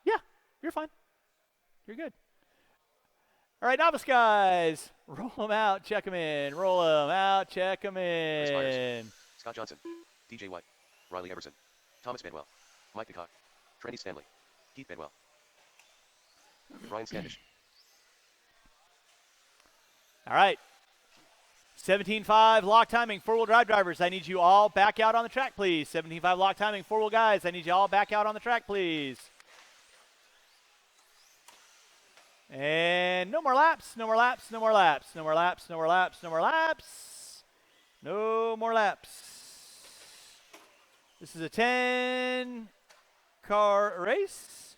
Yeah, you're fine. You're good. All right, novice guys. Roll them out, check them in. Roll them out, check them in. Scott Johnson, DJ White, Riley Everson, Thomas Bedwell, Mike DeCock, Trendy Stanley, Keith Bedwell, Brian Standish. All right. 17.5 lock timing, 4-wheel drive drivers. I need you all back out on the track, please. 17.5 lock timing, 4-wheel guys. I need you all back out on the track, please. And no more laps, no more laps, no more laps, no more laps, no more laps, no more laps. No more laps. This is a 10-car race.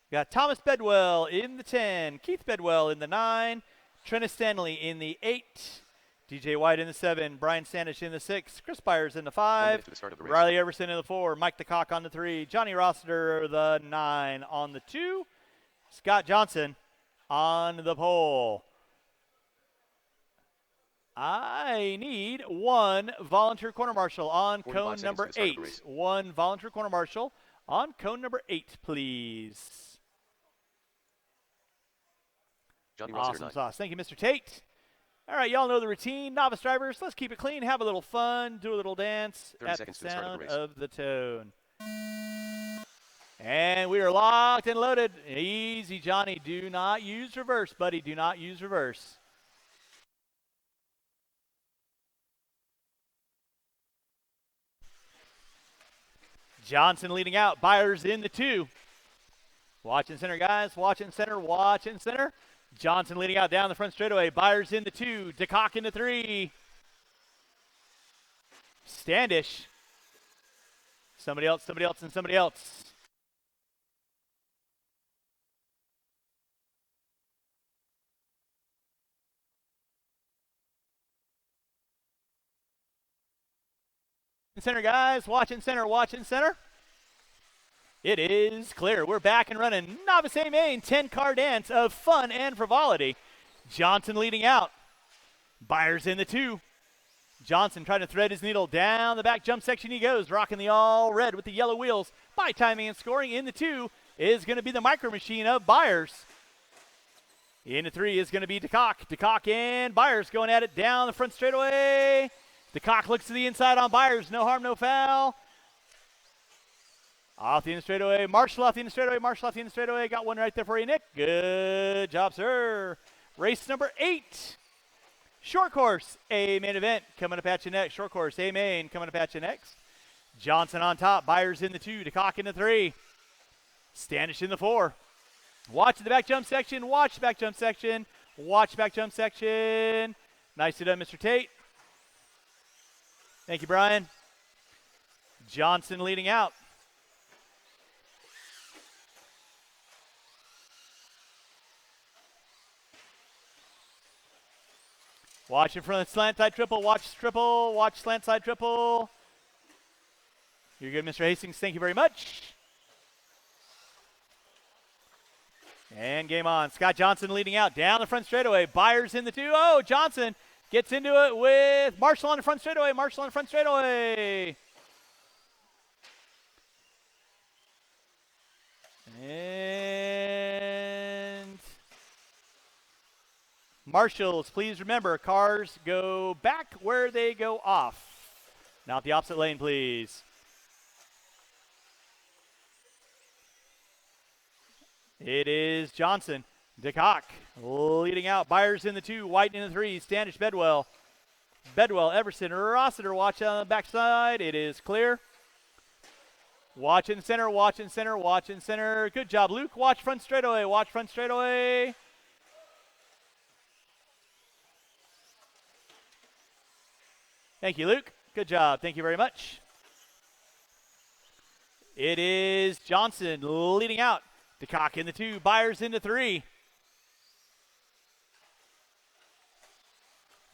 We got Thomas Bedwell in the 10, Keith Bedwell in the 9, Trenna Stanley in the 8, DJ White in the 7, Brian Standish in the 6, Chris Byers in the 5, Riley Everson in the 4, Mike DeCock on the 3, Johnny Rossiter the 9 on the 2, Scott Johnson on the pole. I need one volunteer corner marshal on cone number 8. One volunteer corner marshal on cone number 8, please. Awesome sauce. Thank you, Mr. Tate. All right, y'all know the routine. Novice drivers, let's keep it clean, have a little fun, do a little dance at the sound of the tone. And we are locked and loaded. Easy, Johnny. Do not use reverse, buddy. Do not use reverse. Johnson leading out. Byers in the 2. Watching center, guys. Watching center. Watching center. Johnson leading out down the front straightaway. Byers in the 2. DeCock in the 3. Standish. Somebody else, somebody else, and somebody else. Center, guys. Watching center. Watching center. It is clear. We're back and running. Novice A main 10-car dance of fun and frivolity. Johnson leading out. Byers in the 2. Johnson trying to thread his needle down the back jump section. He goes, rocking the all red with the yellow wheels. By timing and scoring in the 2 is going to be the Micro Machine of Byers. In the 3 is going to be DeCock. DeCock and Byers going at it down the front straightaway. DeCock looks to the inside on Byers. No harm, no foul. Off the end straightaway. Marshall off the end straightaway. Marshall off the end straightaway. Got one right there for you, Nick. Good job, sir. Race number 8. Short course, A main event coming up at you next. Short course, A main coming up at you next. Johnson on top. Byers in the 2. DeCock in the 3. Standish in the 4. Watch the back jump section. Watch the back jump section. Watch the back jump section. Nicely done, Mr. Tate. Thank you, Brian. Johnson leading out. Watch in front of the slant side triple. Watch triple. Watch slant side triple. You're good, Mr. Hastings. Thank you very much. And game on. Scott Johnson leading out down the front straightaway. Byers in the 2. Oh, Johnson gets into it with Marshall on the front straightaway. Marshall on the front straightaway. And Marshals, please remember, cars go back where they go off. Not the opposite lane, please. It is Johnson. DeCock leading out. Byers in the 2. White in the 3. Standish, Bedwell. Bedwell, Everson, Rossiter. Watch on the backside. It is clear. Watch in center. Watch in center. Watch in center. Good job, Luke. Watch front straightaway. Watch front straightaway. Thank you, Luke. Good job. Thank you very much. It is Johnson leading out. DeCock in the 2. Byers in the 3.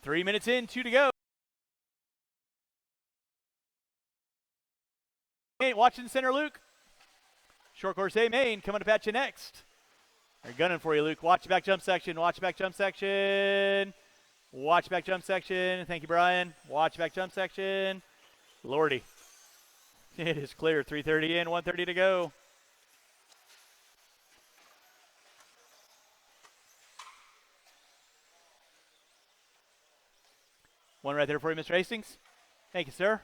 3 minutes in, 2 to go. Watching center, Luke. Short course A main coming up at you next. They're gunning for you, Luke. Watch the back jump section. Watch the back jump section. Watch back jump section. Thank you, Brian. Watch back jump section. Lordy. It is clear. 3:30 in, 1:30 to go. One right there for you, Mr. Hastings. Thank you, sir.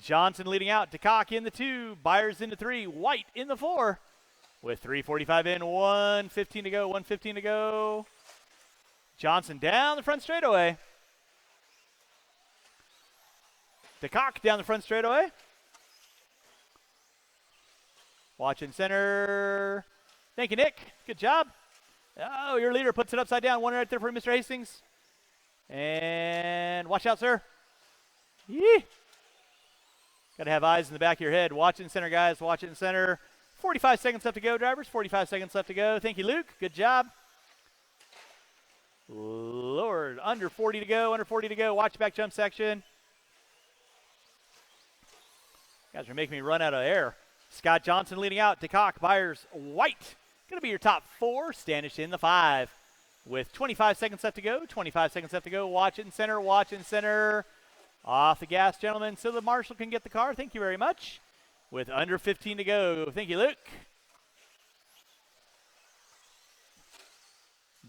Johnson leading out. DeCock in the 2. Byers in the 3. White in the 4. With 3:45 in, 1:15 to go. 1:15 to go. Johnson down the front straightaway. DeCock down the front straightaway. Watching center. Thank you, Nick. Good job. Oh, your leader puts it upside down. One right there for Mr. Hastings. And watch out, sir. Yee. Got to have eyes in the back of your head. Watch in center, guys. Watch it in center. 45 seconds left to go, drivers. 45 seconds left to go. Thank you, Luke. Good job. Lord, under 40 to go. Under 40 to go. Watch back jump section. You guys are making me run out of air. Scott Johnson leading out. DeCock, Byers, White. Going to be your top 4. Standish in the 5. With 25 seconds left to go. 25 seconds left to go. Watch it in center. Watch in center. Off the gas, gentlemen, so the marshal can get the car. Thank you very much. With under 15 to go. Thank you, Luke.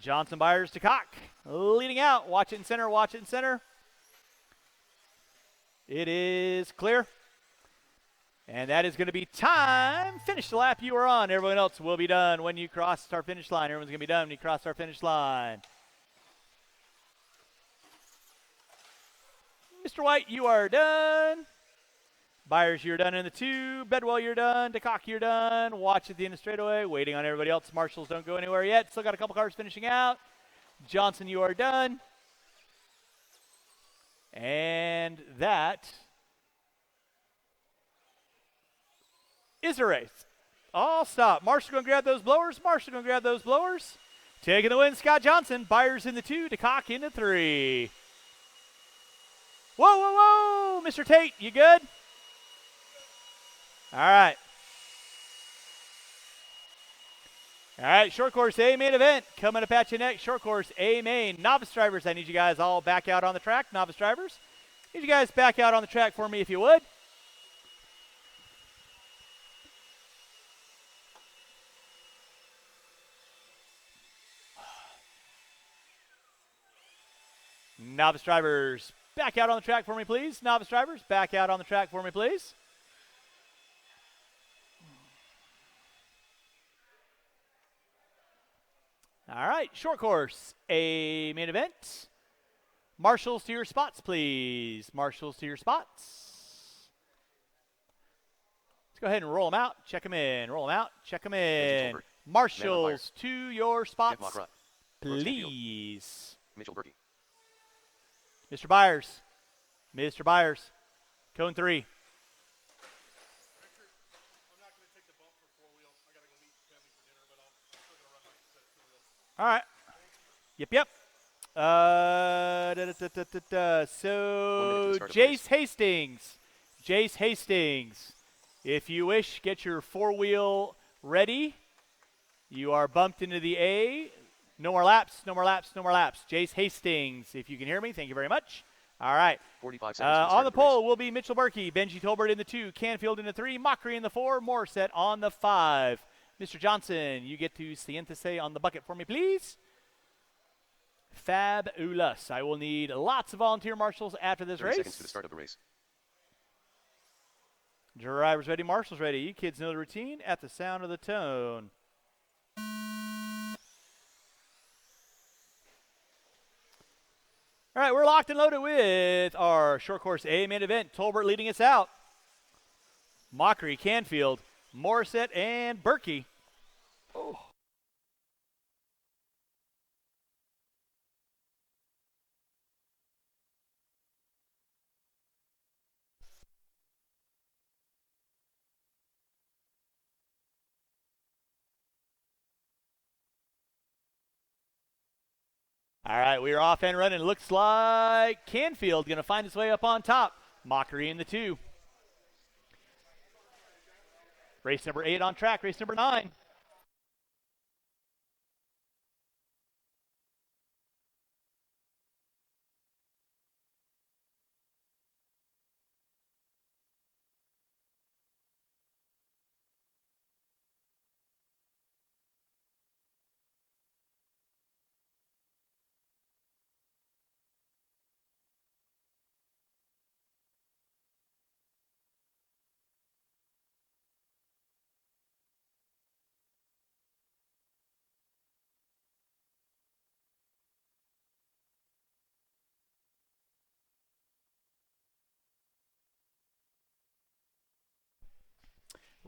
Johnson, Byers, DeCock leading out. Watch it in center. Watch it in center. It is clear. And that is going to be time. Finish the lap you are on. Everyone else will be done when you cross our finish line. Everyone's going to be done when you cross our finish line. Mr. White, you are done. Byers, you're done in the 2. Bedwell, you're done. DeCock, you're done. Watch at the end of straightaway. Waiting on everybody else. Marshals don't go anywhere yet. Still got a couple cars finishing out. Johnson, you are done. And that is a race. All stop. Marshall going to grab those blowers. Marshall going to grab those blowers. Taking the win, Scott Johnson. Byers in the 2. DeCock in the 3. Whoa, whoa, whoa. Mr. Tate, you good? All right. All right, short course A main event coming up at you next. Short course A main. Novice drivers, I need you guys all back out on the track. Novice drivers, Could you guys back out on the track for me if you would? Novice drivers, back out on the track for me, please. Novice drivers, back out on the track for me, please. All right, short course, a main event. Marshals to your spots, please. Marshals to your spots. Let's go ahead and roll them out. Check them in. Roll them out. Check them in. Marshals to your spots, please. Mitchell Berkey. Mr. Byers. Mr. Byers. Cone 3. All right. Yep. So, Jace Hastings. Jace Hastings. If you wish, get your four-wheel ready. You are bumped into the A. No more laps, no more laps, no more laps. Jace Hastings, if you can hear me, thank you very much. All right. 45 seconds on the pole will be Mitchell Berkey, Benji Tolbert in the 2, Canfield in the 3, Mockery in the 4, Morissette on the 5. Mr. Johnson, you get to Cientese on the bucket for me, please. Fabulous. I will need lots of volunteer marshals after this 30 race. seconds to the start of the race. Drivers ready, marshals ready. You kids know the routine at the sound of the tone. All right, we're locked and loaded with our short course A main event. Tolbert leading us out. Mockery, Canfield, Morissette, and Berkey. Oh. All right, we are off and running. Looks like Canfield going to find its way up on top. Mockery in the 2. Race number 8 on track. Race number 9.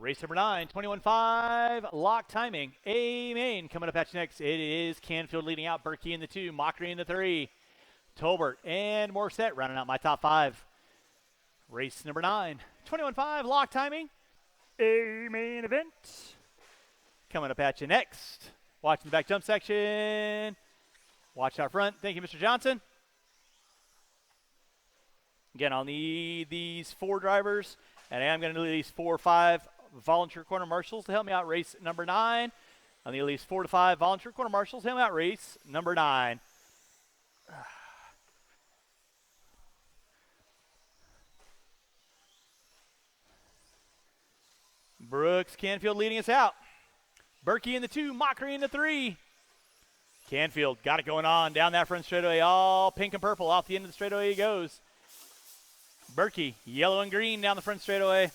Race number 9, 21.5, lock timing. A main coming up at you next. It is Canfield leading out, Berkey in the 2, Mockery in the 3, Tolbert and Morissette rounding out my top 5. Race number 9, 21.5, lock timing. A main event coming up at you next. Watching the back jump section. Watch out front. Thank you, Mr. Johnson. Again, I'll need these 4 drivers, and I am going to need these 4 or 5 volunteer corner marshals to help me out race number 9. I'll need at least 4 to 5 volunteer corner marshals to help me out race number 9. Brooks Canfield leading us out. Berkey in the 2, Mockery in the 3. Canfield got it going on down that front straightaway, all pink and purple. Off the end of the straightaway he goes. Berkey, yellow and green down the front straightaway.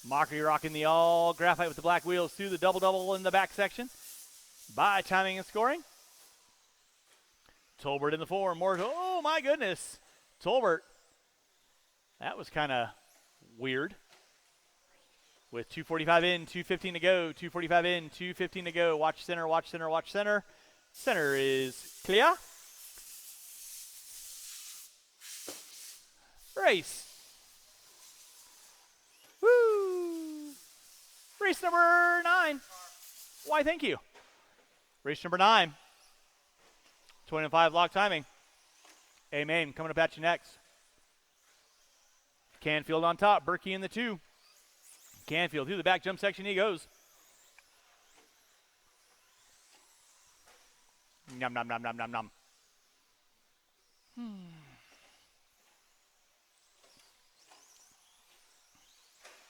Mockery rocking the all graphite with the black wheels through the double-double in the back section. By timing and scoring. Tolbert in the 4. More. Oh, my goodness. Tolbert. That was kind of weird. With 2:45 in, 2:15 to go. 2:45 in, 2:15 to go. Watch center, watch center, watch center. Center is clear. Race. Woo! Race number 9. Why, thank you. Race number 9. 25 lock timing. A-main coming up at you next. Canfield on top. Berkey in the 2. Canfield through the back jump section he goes. Nom, nom, nom, nom, nom, nom.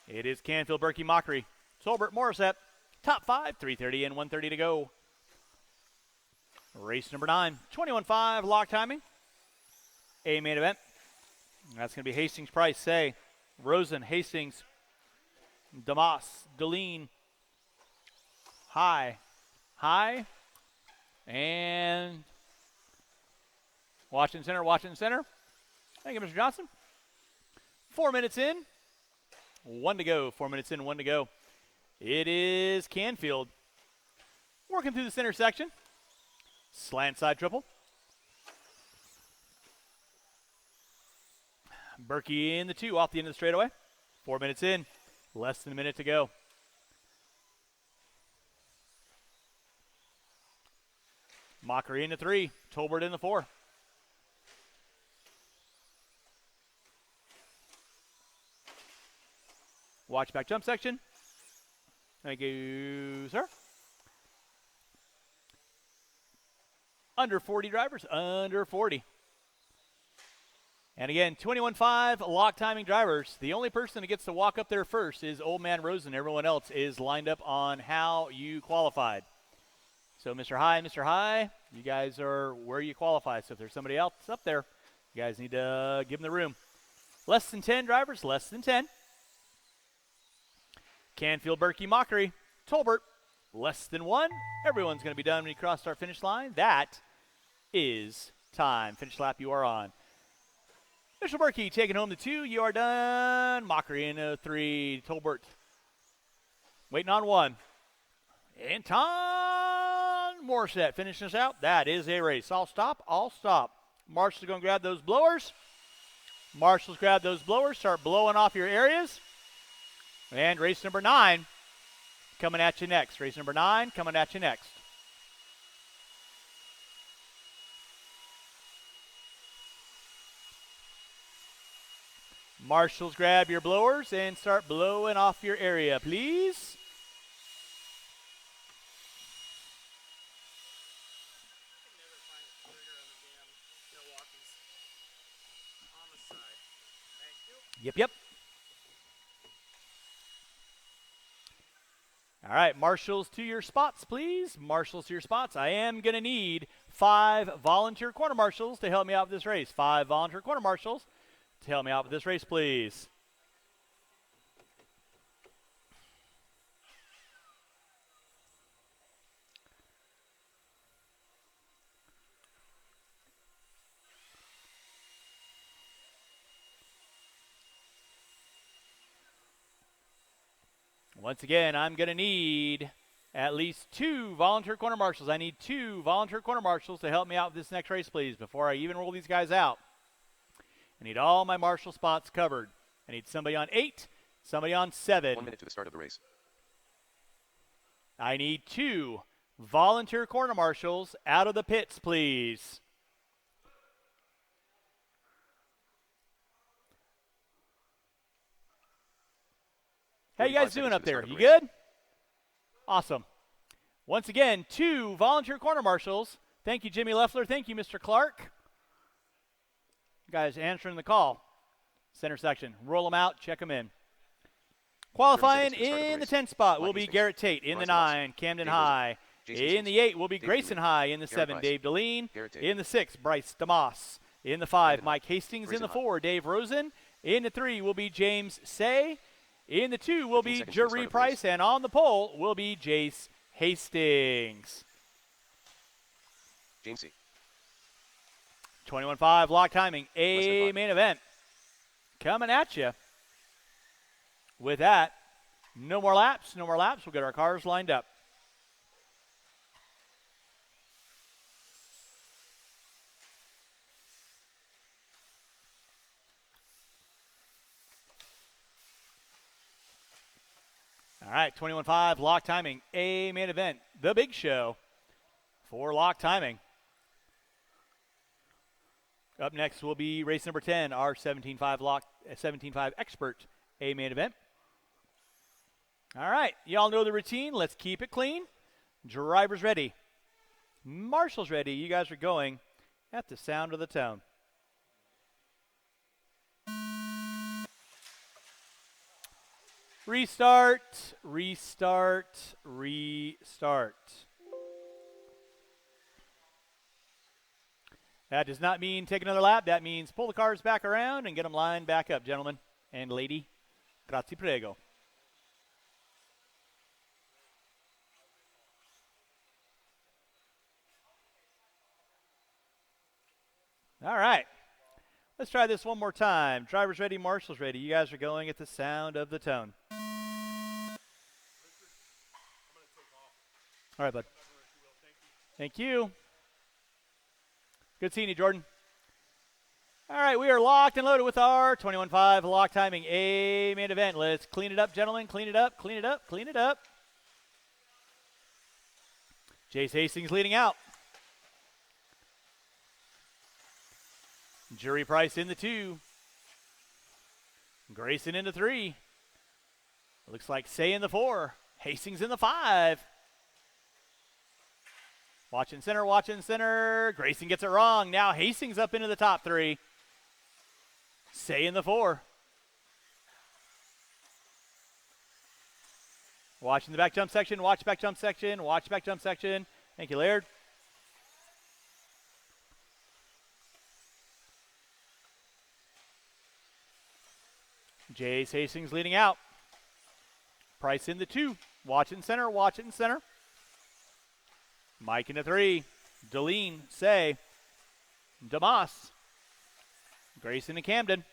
It is Canfield, Berkey, Mockery, Tolbert, Morissette. Top 5, 3:30 and 1:30 to go. Race number 9, 21.5 lock timing. A main event. That's going to be Hastings, Price, Say, Rosen, Hastings, Damas, Deline, High, and Washington Center. Thank you, Mr. Johnson. 4 minutes in, 1 to go. 4 minutes in, 1 to go. It is Canfield. Working through the center section. Slant side triple. Berkey in the 2 off the end of the straightaway. 4 minutes in, less than a minute to go. Mockery in the 3, Tolbert in the 4. Watch back jump section. Thank you, sir. Under 40 drivers, under 40. And again, 21.5 lock timing drivers. The only person that gets to walk up there first is Old Man Rosen. Everyone else is lined up on how you qualified. So Mr. High, you guys are where you qualify. So if there's somebody else up there, you guys need to give them the room. Less than 10 drivers, less than 10. Canfield, Berkey, Mockery, Tolbert, less than 1. Everyone's going to be done when you cross start finish line. That is time. Finish lap you are on. Mr. Berkey taking home the 2. You are done. Mockery in a 3. Tolbert waiting on 1. Anton Morissette finishing us out. That is a race. I'll stop. Marshall's going to grab those blowers. Start blowing off your areas. And race number 9 coming at you next. Marshals, grab your blowers and start blowing off your area, please. Yep. All right, marshals to your spots, please. I am going to need 5 volunteer corner marshals to help me out with this race. 5 volunteer corner marshals to help me out with this race, please. Once again, I'm going to need at least 2 volunteer corner marshals. I need 2 volunteer corner marshals to help me out with this next race, please, before I even roll these guys out. I need all my marshal spots covered. I need somebody on 8, somebody on 7. 1 minute to the start of the race. I need 2 volunteer corner marshals out of the pits, please. How you guys doing up there? You good? Awesome. Once again, 2 volunteer corner marshals. Thank you, Jimmy Leffler. Thank you, Mr. Clark. You guys answering the call. Center section. Roll them out. Check them in. Qualifying in the 10 spot will be Garrett Tate. In the 9, Camden High. In the 8 will be Grayson High. In the 7, Dave Deline. In the 6, Bryce Damas. In the 5, Mike Hastings. In the 4, Dave Rosen. In the 3 will be James Say. In the 2 will be Jerry Price, and on the pole will be Jace Hastings. James C. 21.5 lock timing, a main event. Coming at you. With that, no more laps. We'll get our cars lined up. All right, 21.5 lock timing, a main event, the big show for lock timing. Up next will be race number 10, our 17.5 expert, a main event. All right, y'all know the routine. Let's keep it clean. Drivers ready. Marshals ready. You guys are going at the sound of the tone. Restart, restart, restart. That does not mean take another lap. That means pull the cars back around and get them lined back up, gentlemen and lady. Grazie prego. All right. Let's try this one more time. Drivers ready, marshals ready. You guys are going at the sound of the tone. All right, bud. Thank you. Good seeing you, Jordan. All right, we are locked and loaded with our 21.5 lock timing A main event. Let's clean it up, gentlemen. Clean it up, clean it up, clean it up. Jace Hastings leading out. Jury Price in the 2. Grayson in the 3. Looks like Say in the 4. Hastings in the 5. Watching center, watching center. Grayson gets it wrong. Now Hastings up into the top 3. Say in the 4. Watching the back jump section. Watch back jump section. Watch back jump section. Thank you, Laird. Jace Hastings leading out. Price in the 2. Watching center, watching center. Mike in the 3. Deline, Say. Damas. Grayson and Camden.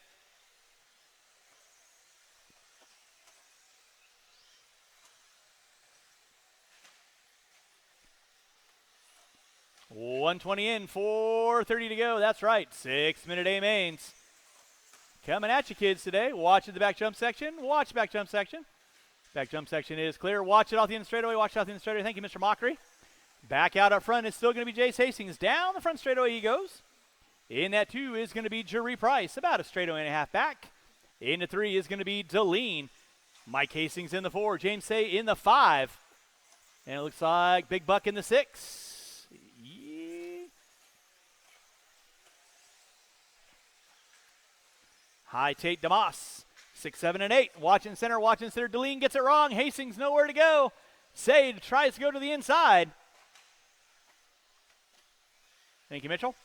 $120 in, 4:30 to go. That's right, 6-minute A mains. Coming at you, kids, today. Watching the back jump section. Watch back jump section. Back jump section is clear. Watch it off the end straightaway. Watch it off the end straightaway. Thank you, Mr. Mockery. Back out up front is still going to be Jace Hastings. Down the front straightaway he goes. In that 2 is going to be Jury Price. About a straightaway and a half back. In the 3 is going to be Deline. Mike Hastings in the 4. James Say in the 5. And it looks like Big Buck in the 6. High Tate Damas, 6, 7, and 8. Watching center, watching center. Deline gets it wrong. Hastings nowhere to go. Say tries to go to the inside. Thank you, Mitchell.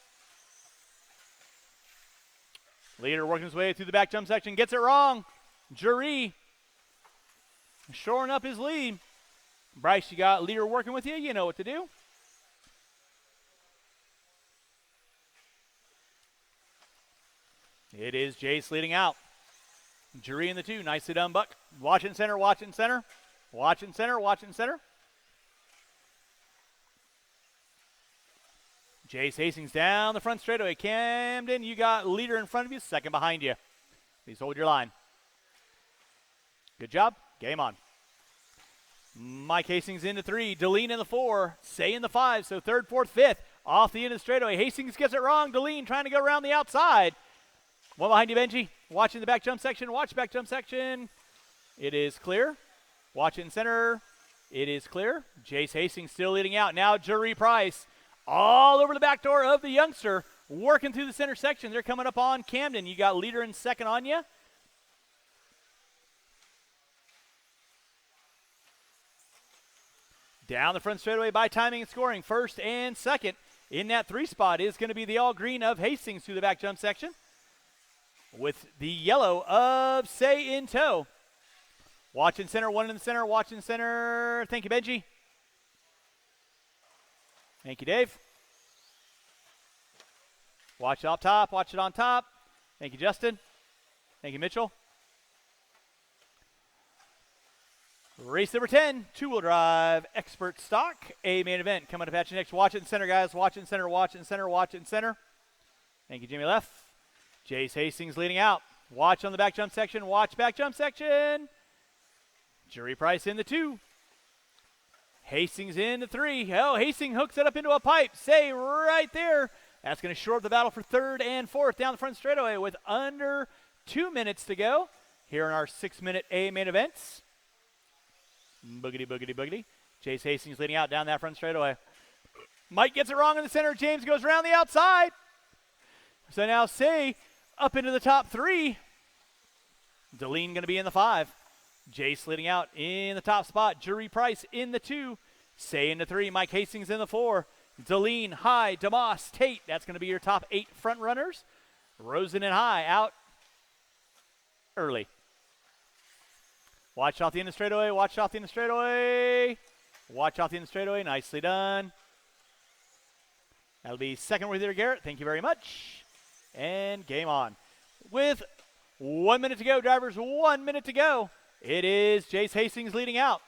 Leader working his way through the back jump section. Gets it wrong. Jury shoring up his lead. Bryce, you got Leader working with you. You know what to do. It is Jace leading out. Jury in the 2. Nicely done, Buck. Watching center, watching center. Watching center, watching center. Jace Hastings down the front straightaway. Camden, you got Leader in front of you, second behind you. Please hold your line. Good job. Game on. Mike Hastings in the 3. Deline in the 4. Say in the 5. So 3rd, 4th, 5th. Off the end of the straightaway. Hastings gets it wrong. Deline trying to go around the outside. One behind you, Benji. Watching the back jump section. Watch back jump section. It is clear. Watch in center. It is clear. Jace Hastings still leading out. Now Jury Price all over the back door of the youngster. Working through the center section. They're coming up on Camden. You got Leader in second on you. Down the front straightaway by timing and scoring. First and second in that 3 spot is going to be the all green of Hastings through the back jump section, with the yellow of Say in tow. Watching center, 1 in the center, watching center. Thank you, Benji. Thank you, Dave. Watch it up top, watch it on top. Thank you, Justin. Thank you, Mitchell. Race number 10, 2-wheel drive, expert stock, A main event. Coming up at you next. Watch it in center, guys. Watch it in center, watch it in center, watch it in center. Thank you, Jimmy Leff. Jace Hastings leading out. Watch on the back jump section. Watch back jump section. Jury Price in the 2. Hastings in the 3. Oh, Hastings hooks it up into a pipe. Say right there. That's going to shore up the battle for 3rd and 4th down the front straightaway with under 2 minutes to go here in our 6-minute A main events. Boogity, boogity, boogity. Jace Hastings leading out down that front straightaway. Mike gets it wrong in the center. James goes around the outside. So now Say up into the top 3. Deline going to be in the 5. Jace leading out in the top spot. Jury Price in the 2. Say in the 3. Mike Hastings in the 4. Deline, High, DeMoss, Tate. That's going to be your top 8 front runners. Rosen and High out early. Watch off the end of the straightaway. Watch off the end of the straightaway. Watch off the end of the straightaway. Nicely done. That'll be second with you, Garrett. Thank you very much. And game on. With 1 minute to go, drivers, 1 minute to go. It is Jace Hastings leading out.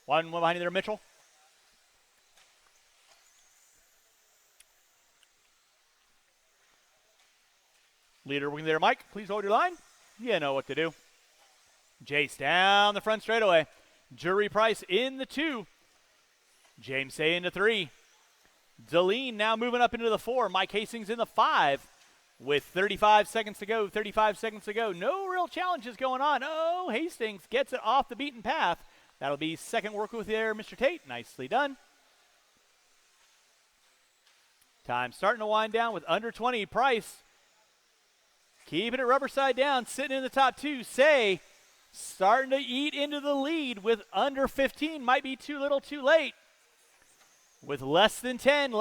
One behind you there, Mitchell. Leader working there, Mike. Please hold your line. You know what to do. Jace down the front straightaway. Jury Price in the 2. James Say in the 3. Deline now moving up into the 4. Mike Hastings in the 5. With 35 seconds to go. 35 seconds to go. No real challenges going on. Oh, Hastings gets it off the beaten path. That'll be second work with there, Mr. Tate. Nicely done. Time starting to wind down with under 20. Price keeping it rubber side down. Sitting in the top 2. Say starting to eat into the lead with under 15. Might be too little too late. With less than 10.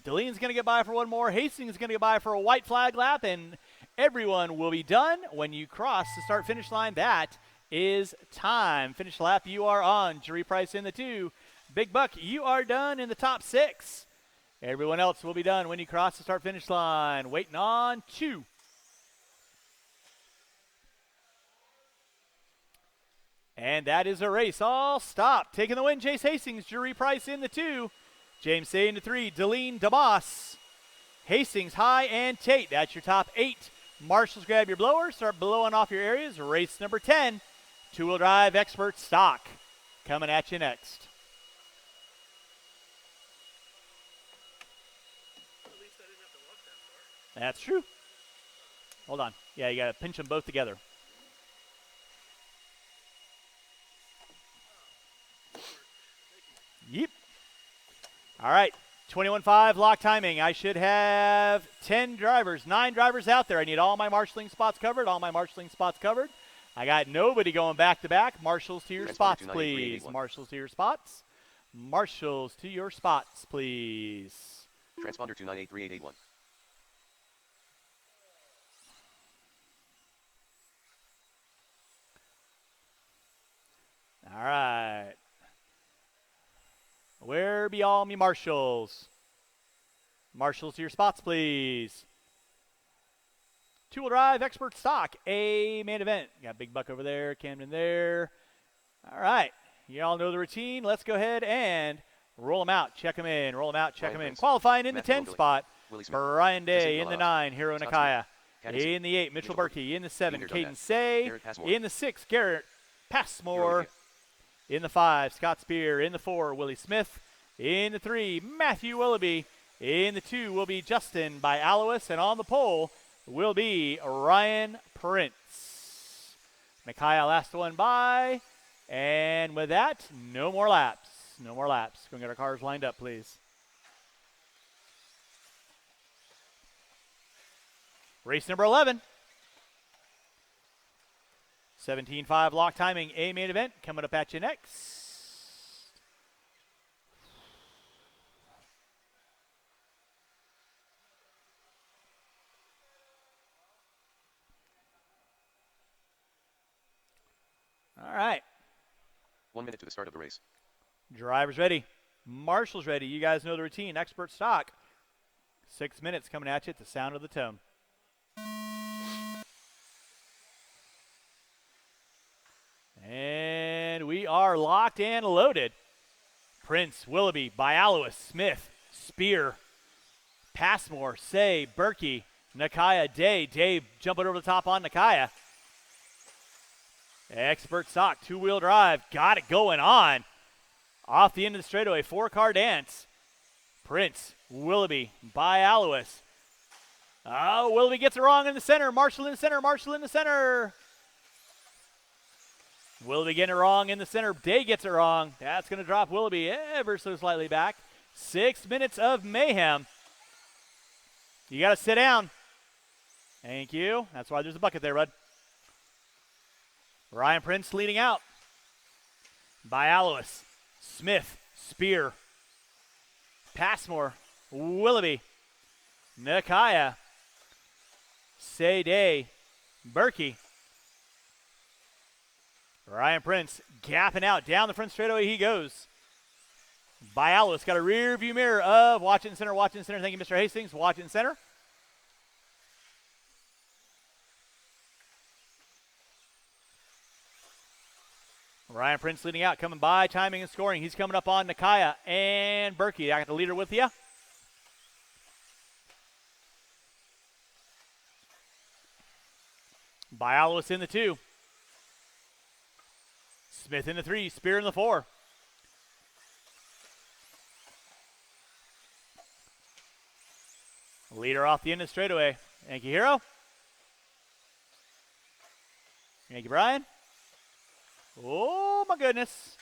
Deline's going to get by for one more. Hastings is going to get by for a white flag lap. And everyone will be done when you cross the start-finish line. That is time. Finish lap, you are on. Jury Price in the 2. Big Buck, you are done in the top 6. Everyone else will be done when you cross the start-finish line. Waiting on 2. And that is a race. All stop. Taking the win, Jace Hastings. Jury Price in the 2. James Say in the 3. Deline, DeMoss, Hastings, High, and Tate. That's your top 8. Marshals, grab your blower. Start blowing off your areas. Race number 10. Two-wheel drive expert stock. Coming at you next. At least I didn't have to walk that far. That's true. Hold on. Yeah, you got to pinch them both together. Yep. All right. 21.5 lock timing. I should have 9 drivers out there. I need all my marshalling spots covered. I got nobody going back to back. Marshals to your spots, please. Marshals to your spots. Marshals to your spots, please. Transponder 2983881. All right. Where be all me marshals? Marshals to your spots, please. Two-wheel drive, expert stock, a main event. Got Big Buck over there, Camden there. All right. You all know the routine. Let's go ahead and roll them out. Check them in. Qualifying in the 10 spot. Brian Day in the 9. Hiro Nakaya. In the 8. Mitchell Berkey. In the 7. Caden Say. In the 6. Garrett Passmore. In the 5, Scott Spear. In the 4, Willie Smith. In the 3, Matthew Willoughby. In the 2 will be Justin by Alois. And on the pole will be Ryan Prince. Micaiah last one by. And with that, no more laps. Go and get our cars lined up, please. Race number 11. 17.5 lock timing, a main event coming up at you next. All right. 1 minute to the start of the race. Drivers ready. Marshals ready. You guys know the routine. Expert stock. 6 minutes coming at you at the sound of the tone. And we are locked and loaded. Prince, Willoughby, Bialois, Smith, Spear, Passmore, Say, Berkey, Nakaya, Day. Day jumping over the top on Nakaya. Expert stock, two-wheel drive. Got it going on. Off the end of the straightaway, 4-car dance. Prince, Willoughby, Bialois. Oh, Willoughby gets it wrong in the center. Marshall in the center. Willoughby getting it wrong in the center. Day gets it wrong. That's going to drop Willoughby ever so slightly back. 6 minutes of mayhem. You got to sit down. Thank you. That's why there's a bucket there, bud. Ryan Prince leading out. Bialis, Smith, Spear, Passmore, Willoughby, Nakaya, Sade, Berkey. Ryan Prince gapping out. Down the front straightaway he goes. Bialis got a rear view mirror of watch it in center, watch it in center. Thank you, Mr. Hastings. Watch it in center. Ryan Prince leading out, coming by, timing and scoring. He's coming up on Nakaya and Berkey. I got the leader with you. Bialis in the 2. Smith in the 3, Spear in the 4. Leader off the end of the straightaway. Thank you, Hero. Thank you, Brian. Oh, my goodness.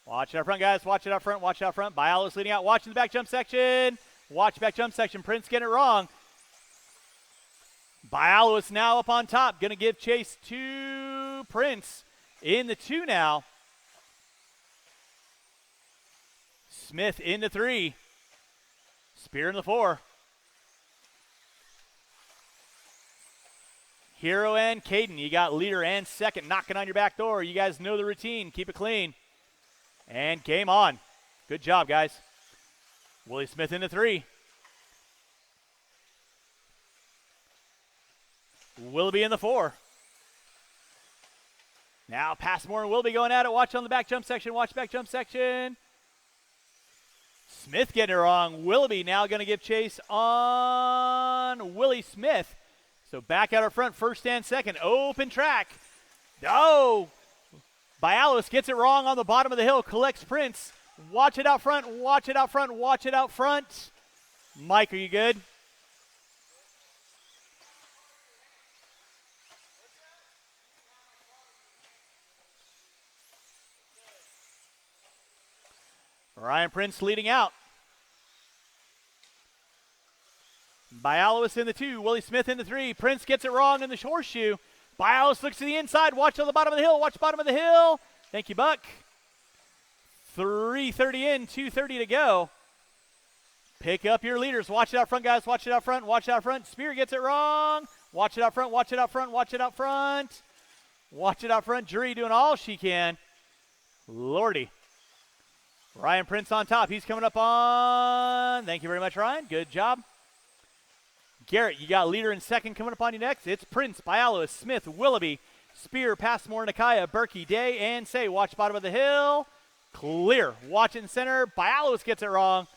Watch it out front, guys. Watch it out front. Watch it out front. Bialis leading out. Watching the back jump section. Watch back jump section. Prince getting it wrong. Bialis now up on top. Going to give chase to Prince in the 2 now. Smith in the 3. Spear in the 4. Hero and Caden, you got leader and second knocking on your back door. You guys know the routine. Keep it clean. And game on. Good job, guys. Willie Smith into 3. Willoughby in the 4. Now Passmore and Willoughby going at it. Watch on the back jump section. Watch back jump section. Smith getting it wrong. Willoughby now going to give chase on Willie Smith. So back out our front, first and second. Open track. Oh! Bialis gets it wrong on the bottom of the hill. Collects Prince. Watch it out front. Watch it out front. Watch it out front. Mike, are you good? Ryan Prince leading out. Bialis in the 2. Willie Smith in the 3. Prince gets it wrong in the horseshoe. Bialis looks to the inside. Watch on the bottom of the hill. Watch the bottom of the hill. Thank you, Buck. 3:30 in, 2:30 to go. Pick up your leaders. Watch it out front, guys. Watch it out front. Watch it out front. Spear gets it wrong. Watch it out front. Watch it out front. Watch it out front. Watch it out front. Jury doing all she can. Lordy. Ryan Prince on top. He's coming up on. Thank you very much, Ryan. Good job. Garrett, you got leader in second coming up on you next. It's Prince, Bialis, Smith, Willoughby, Spear, Passmore, Nakaya, Berkey, Day, and Say. Watch bottom of the hill. Clear. Watch in center. Bialis gets it wrong.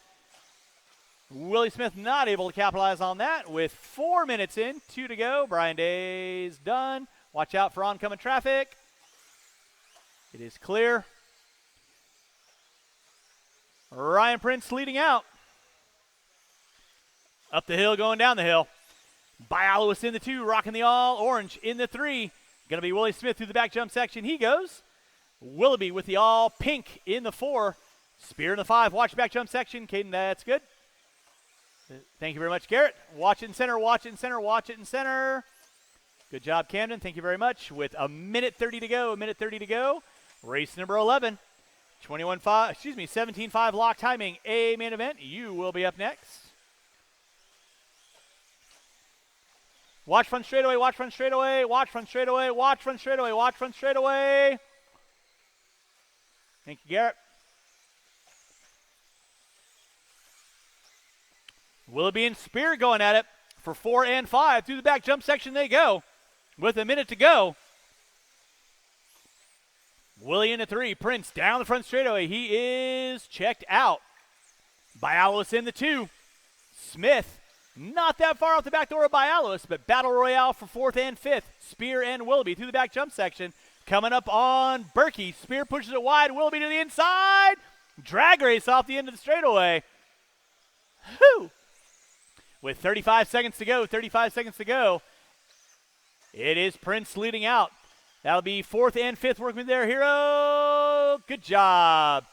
Willie Smith not able to capitalize on that with 4 minutes in, 2 to go. Brian Day's done. Watch out for oncoming traffic. It is clear. Ryan Prince leading out. Up the hill, going down the hill. Bialis in the 2, rocking the all orange in the 3. Going to be Willie Smith through the back jump section. He goes. Willoughby with the all pink in the 4. Spear in the 5. Watch back jump section. Caden, that's good. Thank you very much, Garrett. Watch it in center, watch it in center, watch it in center. Good job, Camden. Thank you very much. With a minute 30 to go, Race number 11. 17-5 lock timing. A main event. You will be up next. Watch front straightaway, watch front straightaway, watch front straightaway, watch front straightaway, watch front straightaway. Thank you, Garrett. Willoughby and Spear going at it for 4 and 5. Through the back jump section they go with a minute to go. Willie in the 3. Prince down the front straightaway. He is checked out. Bialis in the 2. Smith not that far off the back door of Bialis, but battle royale for 4th and 5th. Spear and Willoughby through the back jump section. Coming up on Berkey. Spear pushes it wide. Willoughby to the inside. Drag race off the end of the straightaway. Whew. With 35 seconds to go, it is Prince leading out. That'll be 4th and 5th working there, Hero. Good job.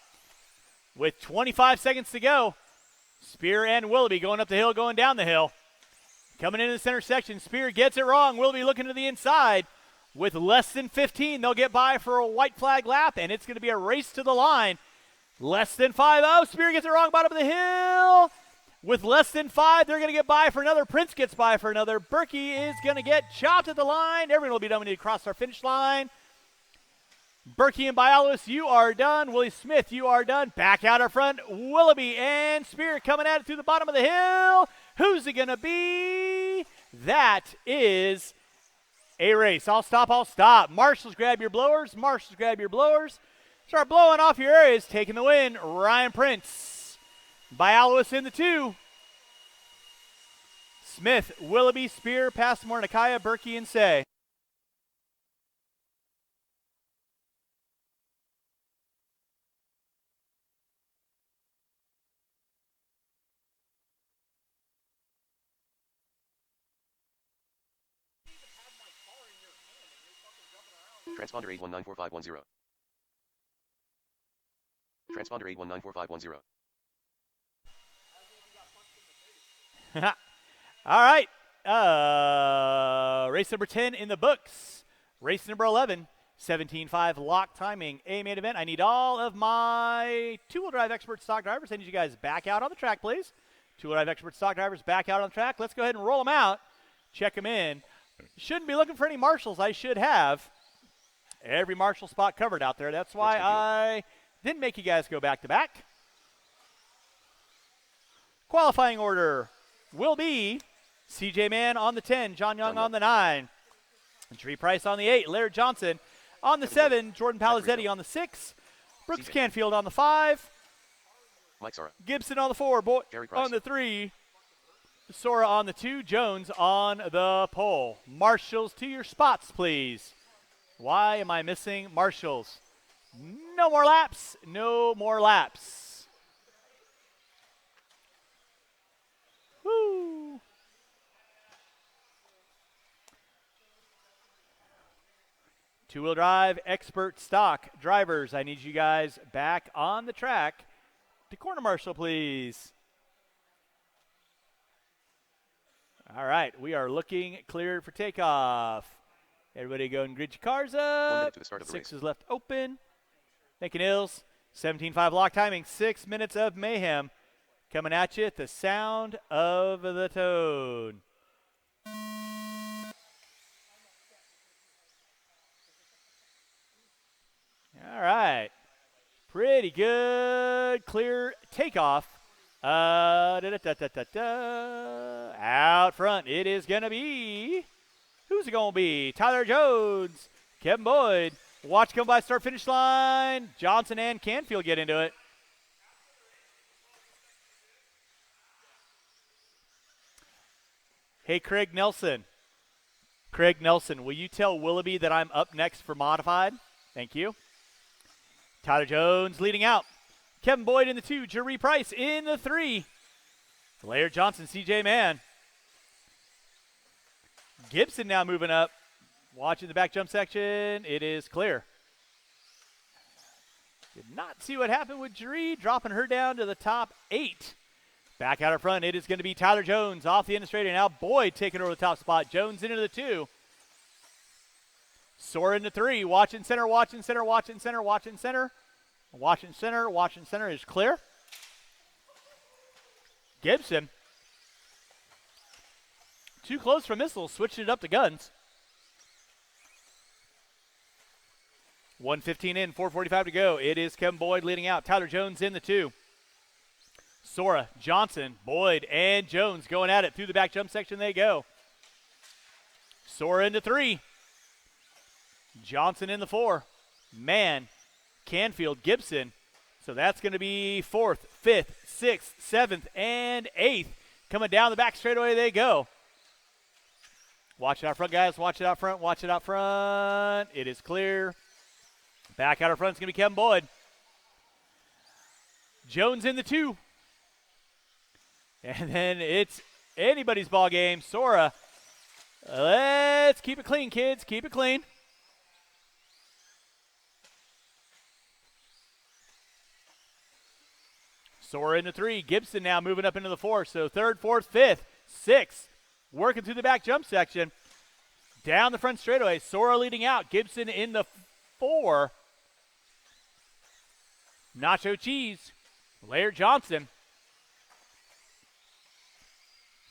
With 25 seconds to go, Spear and Willoughby going up the hill, going down the hill. Coming into the center section, Spear gets it wrong. Willoughby looking to the inside. With less than 15, they'll get by for a white flag lap, and it's going to be a race to the line. Less than 5. Oh, Spear gets it wrong, bottom of the hill. With less than 5, they're going to get by for another. Prince gets by for another. Berkey is going to get chopped at the line. Everyone will be done when you cross our finish line. Berkey and Bialis, you are done. Willie Smith, you are done. Back out our front, Willoughby and Spear coming at it through the bottom of the hill. Who's it going to be? That is a race. I'll stop. Marshals, grab your blowers. Start blowing off your areas. Taking the win, Ryan Prince. Bialis in the 2. Smith, Willoughby, Spear, Passmore, Nakaya, Berkey, and Say. Transponder 8194510. Transponder 8194510. All right. Race number 10 in the books. Race number 11, 17.5 lock timing. A main event. I need all of my two-wheel drive expert stock drivers. I need you guys back out on the track, please. Two-wheel drive expert stock drivers back out on the track. Let's go ahead and roll them out. Check them in. Shouldn't be looking for any marshals. I should have every marshal spot covered out there. That's why I didn't make you guys go back-to-back. Qualifying order will be CJ Mann on the 10, John Young on the 9, Tree Price on the 8, Laird Johnson on the 7, Jordan Palizzetti on the 6, Brooks Canfield on the 5, Mike Sora, Gibson on the 4, on the 3, Sora on the 2, Jones on the pole. Marshals to your spots, please. Why am I missing marshals? No more laps. Woo. Two-wheel drive expert stock drivers. I need you guys back on the track to corner marshal, please. All right, we are looking cleared for takeoff. Everybody go and grid your cars up. 1 minute to the start of the 6 race. is left open. Making Ills. 17.5 lock timing. 6 minutes of mayhem. Coming at you at the sound of the toad. All right. Pretty good. Clear takeoff. Out front, it is going to be, who's it going to be? Tyler Jones, Kevin Boyd. Watch come by start finish line. Johnson and Canfield get into it. Hey, Craig Nelson, will you tell Willoughby that I'm up next for modified? Thank you. Tyler Jones leading out. Kevin Boyd in the 2, Jerry Price in the 3. Laird Johnson, CJ Mann. Gibson now moving up. Watching the back jump section. It is clear. Did not see what happened with Jerry, dropping her down to the top 8. Back out in front, it is going to be Tyler Jones off the straight. Now Boyd taking over the top spot. Jones into the 2. Soar into 3. Watching center. Watching center is clear. Gibson. Too close for missiles, switching it up to guns. 1:15 in, 4:45 to go. It is Kevin Boyd leading out. Tyler Jones in the 2. Sora, Johnson, Boyd, and Jones going at it. Through the back jump section they go. Sora into 3. Johnson in the 4. Mann, Canfield, Gibson. So that's going to be 4th, 5th, 6th, 7th, and 8th. Coming down the back straightaway they go. Watch it out front, guys. Watch it out front. It is clear. Back out front is going to be Kevin Boyd. Jones in the 2. And then it's anybody's ball game. Sora. Let's keep it clean, kids. Keep it clean. Sora in the 3. Gibson now moving up into the 4. So 3rd, 4th, 5th, 6th. Working through the back jump section. Down the front straightaway, Sora leading out. Gibson in the 4. Nacho Cheese, Laird Johnson.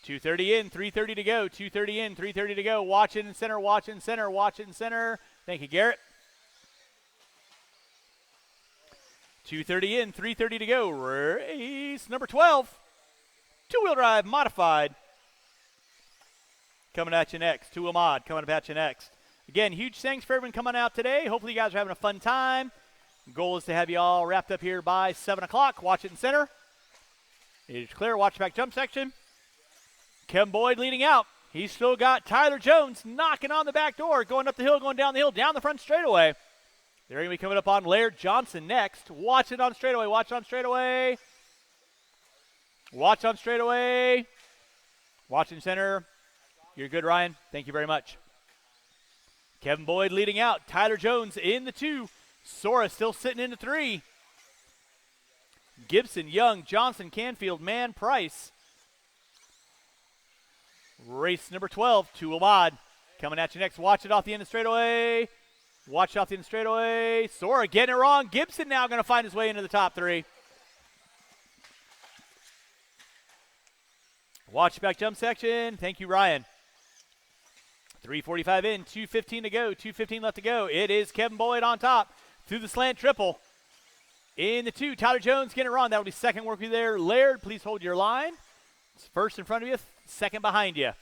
2:30 in, 3:30 to go. 2:30 in, 3:30 to go. Watch it in center, watch it in center, watch it in center. Thank you, Garrett. 2:30 in, 3:30 to go. Race number 12. Two-wheel drive modified. Coming at you next. Two-wheel mod coming at you next. Again, huge thanks for everyone coming out today. Hopefully you guys are having a fun time. Goal is to have you all wrapped up here by 7 o'clock. Watch it in center. It is clear. Watch back jump section. Kevin Boyd leading out. He's still got Tyler Jones knocking on the back door, going up the hill, going down the hill, down the front straightaway. They're going to be coming up on Laird Johnson next. Watch it on straightaway. Watch it on straightaway. Watch on straightaway. Watch in center. You're good, Ryan. Thank you very much. Kevin Boyd leading out. Tyler Jones in the 2. Sora still sitting in the 3. Gibson, Young, Johnson, Canfield, Mann, Price. Race number 12, two-wheel mod. Coming at you next. Watch it off the end of straightaway. Watch it off the end of straightaway. Sora getting it wrong. Gibson now going to find his way into the top 3. Watch back jump section. Thank you, Ryan. 3:45 in, 2:15 to go, 2:15 left to go. It is Kevin Boyd on top through the slant triple. In the 2, Tyler Jones getting it wrong. That will be second work there. Laird, please hold your line. It's first in front of you, second behind you.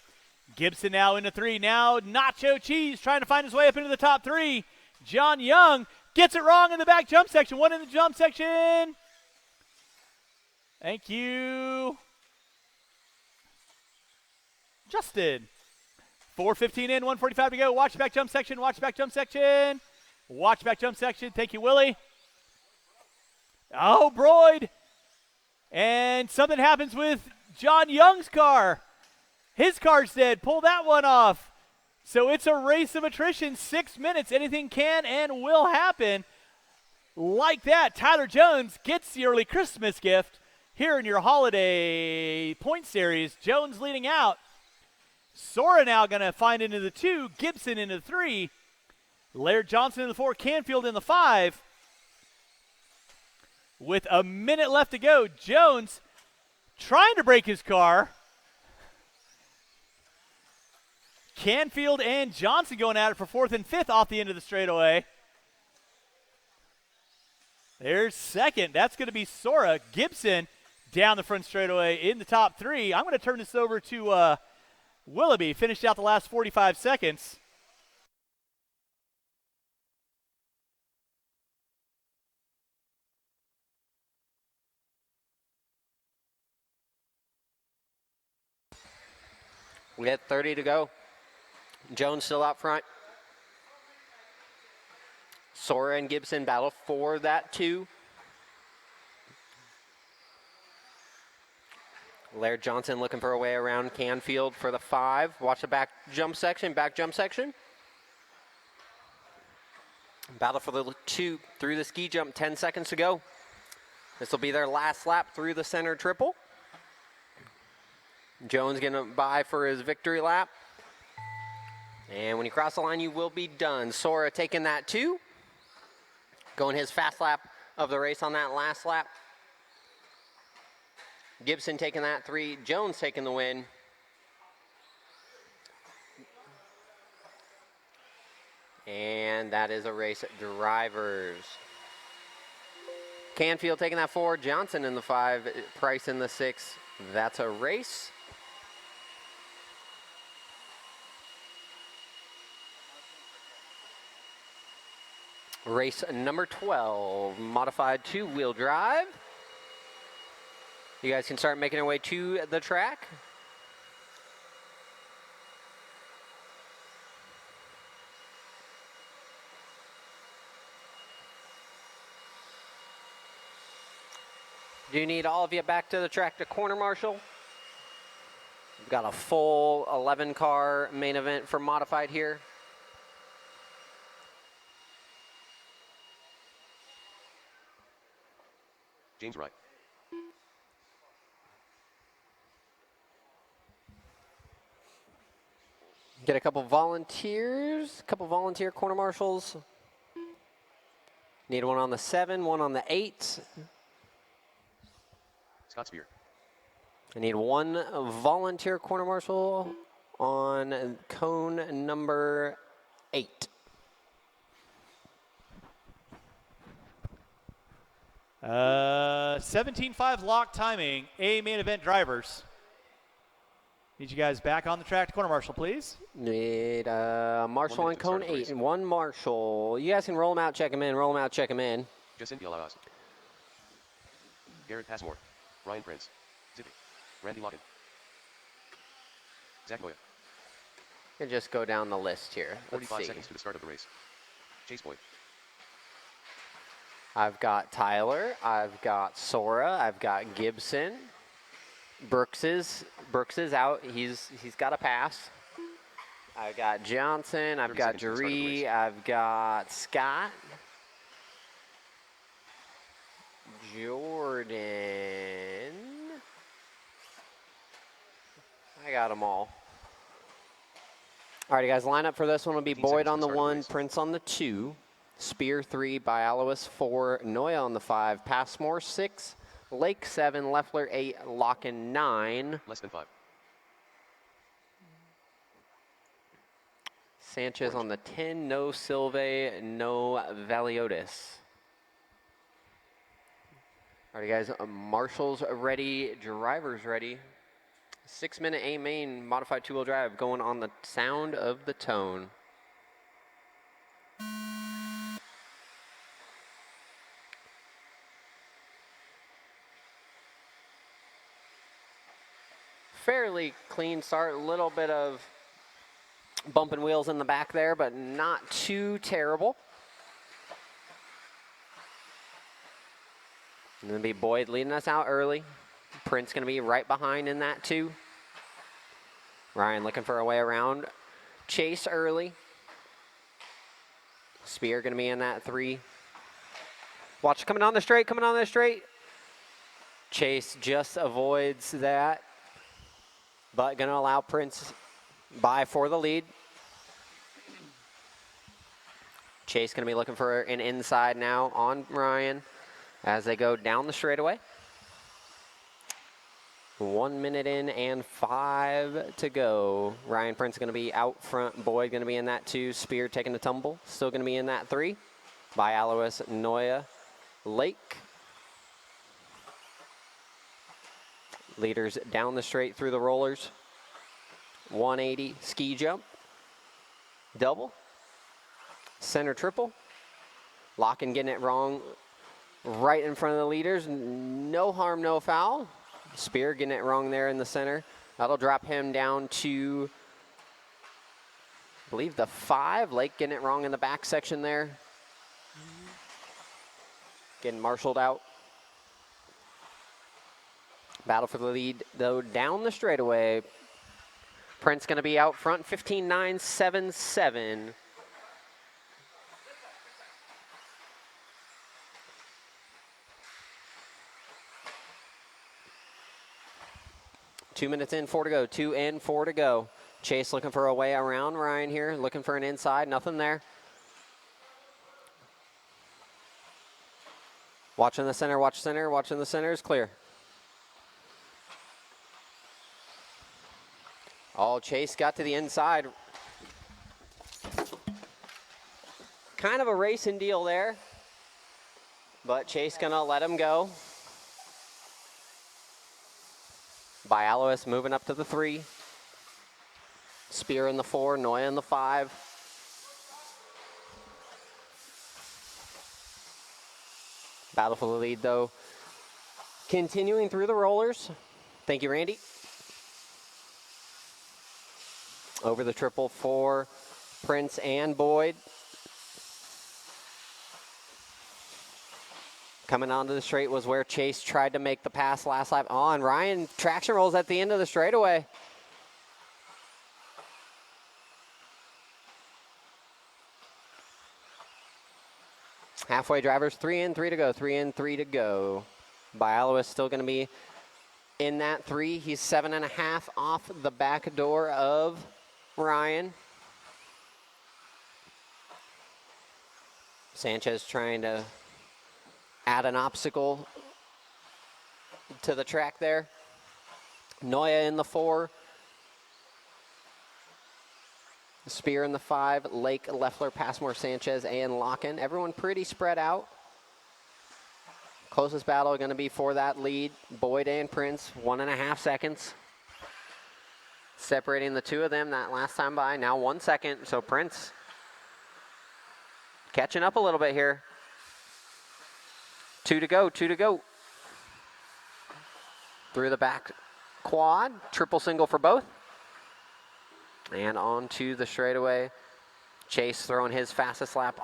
Gibson now in the 3. Now Nacho Cheese trying to find his way up into the top 3. John Young gets it wrong in the back jump section. One in the jump section. Thank you, Justin. 4:15 in, 1:45 to go. Watch back jump section. Watch back jump section. Watch back jump section. Thank you, Willie. Oh, Broyd. And something happens with John Young's car. His car's dead. Pull that one off. So it's a race of attrition. 6 minutes. Anything can and will happen. Like that, Tyler Jones gets the early Christmas gift here in your holiday point series. Jones leading out. Sora now going to find into the 2. Gibson into the 3. Laird Johnson in the 4. Canfield in the 5. With a minute left to go, Jones trying to break his car. Canfield and Johnson going at it for 4th and 5th off the end of the straightaway. There's second. That's going to be Sora. Gibson down the front straightaway in the top 3. I'm going to turn this over to Willoughby. Finished out the last 45 seconds. We had 30 to go. Jones still out front. Sora and Gibson battle for that 2. Laird Johnson looking for a way around Canfield for the 5. Watch the back jump section, Battle for the 2 through the ski jump, 10 seconds to go. This will be their last lap through the center triple. Jones gonna buy for his victory lap. And when you cross the line, you will be done. Sora taking that 2. Going his fast lap of the race on that last lap. Gibson taking that 3. Jones taking the win. And that is a race at drivers. Canfield taking that 4. Johnson in the 5. Price in the 6. That's a race. Race number 12, modified 2-wheel drive. You guys can start making your way to the track. Do you need all of you back to the track to corner marshal? We've got a full 11-car main event for modified here. James Wright. Get a couple volunteers, volunteer corner marshals. Need one on the 7, one on the 8. Scott Spear. I need one volunteer corner marshal on cone number 8. 17.5 lock timing. A main event drivers. Need you guys back on the track to corner marshal, please. Need marshal 1 on minute to start cone the 8 race. and one marshal. You guys can roll them out, check them in, roll them out, check them in. Jacinth Yalawas. Garrett Passmore. Ryan Prince. Zippy. Randy Locken. Zach Moya. And just go down the list here. Let's 45 see. seconds to the start of the race. Chase Boyd. I've got Tyler, I've got Sora, I've got Gibson. Brooks is out. He's got a pass. I've got Johnson, I've 30 got seconds to the start of the race. Jaree, I've got Scott. Jordan. I got them all. All right, guys, line up for this one will be 15 Boyd seconds on to the start of the 1, race. Prince on the 2, Spear 3, Bialowis 4, Noya on the 5, Passmore 6, Lake 7, Leffler 8, Locken 9, Less than 5. Sanchez on the 10, no Silve, no Valiotis. All right, guys, marshals ready, drivers ready. 6-minute A main modified 2-wheel drive going on the sound of the tone. Fairly clean start, a little bit of bumping wheels in the back there, but not too terrible. And then be Boyd leading us out early. Prince going to be right behind in that too. Ryan looking for a way around. Chase early. Spear going to be in that 3. Watch coming on the straight, Chase just avoids that, but going to allow Prince by for the lead. Chase going to be looking for an inside now on Ryan as they go down the straightaway. 1 minute in and 5 to go. Ryan Prince going to be out front. Boyd going to be in that 2. Spear taking the tumble. Still going to be in that 3. By Alois, Noya, Lake. Leaders down the straight through the rollers. 180 ski jump. Double. Center triple. Locken getting it wrong right in front of the leaders. No harm, no foul. Spear getting it wrong there in the center. That'll drop him down to, I believe, the 5. Lake getting it wrong in the back section there. Getting marshaled out. Battle for the lead, though, down the straightaway. Prince going to be out front, 15.977. Two minutes in, 4 to go. 2 in, 4 to go. Chase looking for a way around Ryan here, looking for an inside, nothing there. Watching the center, watching the center is clear. Oh, Chase got to the inside. Kind of a racing deal there, but Chase gonna let him go. Bialowis moving up to the 3. Spear in the 4, Noya in the 5. Battle for the lead, though. Continuing through the rollers. Thank you, Randy. Over the triple for Prince and Boyd. Coming onto the straight was where Chase tried to make the pass last lap on. Ryan traction rolls at the end of the straightaway. Halfway drivers, 3 in, 3 to go, 3 in, 3 to go. Bialowis still going to be in that 3. He's 7.5 off the back door of Ryan. Sanchez trying to add an obstacle to the track there. Noya in the 4. Spear in the 5. Lake, Leffler, Passmore, Sanchez, and Locken. Everyone pretty spread out. Closest battle going to be for that lead. Boyd and Prince, 1.5 seconds. Separating the two of them that last time by. Now 1 second. So Prince catching up a little bit here. 2 to go, 2 to go. Through the back quad. Triple single for both. And on to the straightaway. Chase throwing his fastest lap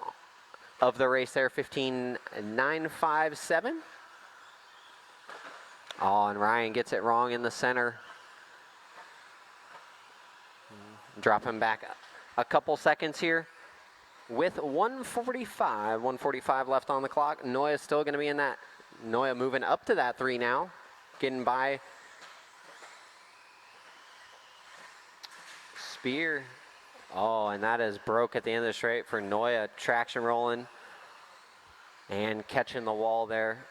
of the race there, 15.957. Oh, and Ryan gets it wrong in the center. Dropping back a couple seconds here. With 145 left on the clock. Noya's still going to be in that. Noya moving up to that 3 now. Getting by Spear. Oh, and that is broke at the end of the straight for Noya. Traction rolling and catching the wall there.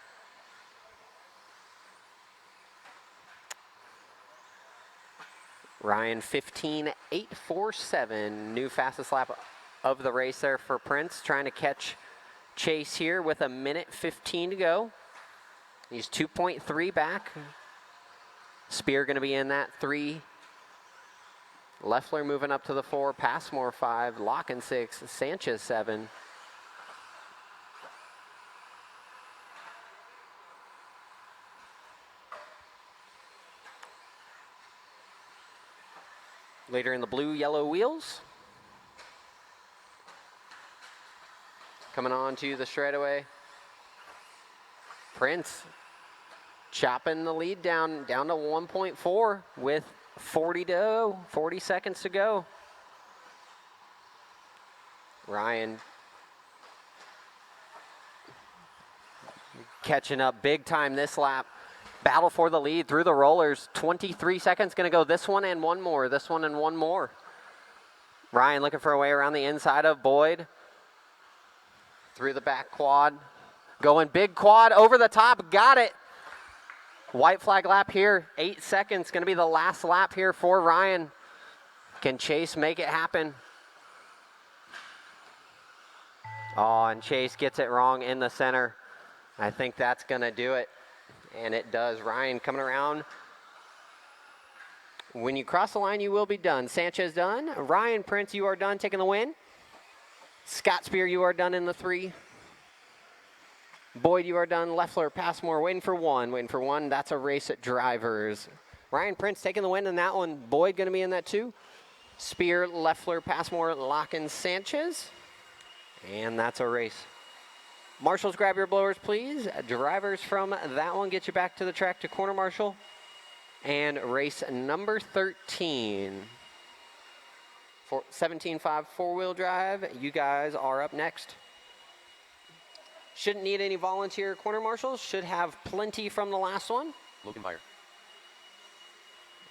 Ryan 15.847. New fastest lap of the race there for Prince. Trying to catch Chase here with 1:15 to go. He's 2.3 back. Spear going to be in that 3. Leffler moving up to the 4, Passmore 5, Locken 6, Sanchez 7. Later in the blue, yellow wheels. Coming on to the straightaway. Prince chopping the lead down to 1.4 with 40 seconds to go. Ryan catching up big time this lap. Battle for the lead through the rollers. 23 seconds going to go this one and one more. This one and one more. Ryan looking for a way around the inside of Boyd. Through the back quad. Going big quad over the top. Got it. White flag lap here, 8 seconds. Going to be the last lap here for Ryan. Can Chase make it happen? Oh, and Chase gets it wrong in the center. I think that's going to do it. And it does. Ryan coming around. When you cross the line, you will be done. Sanchez done. Ryan Prince, you are done taking the win. Scott Spear, you are done in the 3. Boyd, you are done. Leffler, Passmore, waiting for one. That's a race at drivers. Ryan Prince taking the win in that one. Boyd going to be in that 2. Spear, Leffler, Passmore, Locken, Sanchez. And that's a race. Marshals, grab your blowers, please. Drivers from that one, get you back to the track to corner marshal. And race number 13. 17.5 four-wheel drive. You guys are up next. Shouldn't need any volunteer corner marshals. Should have plenty from the last one. Logan Meyer.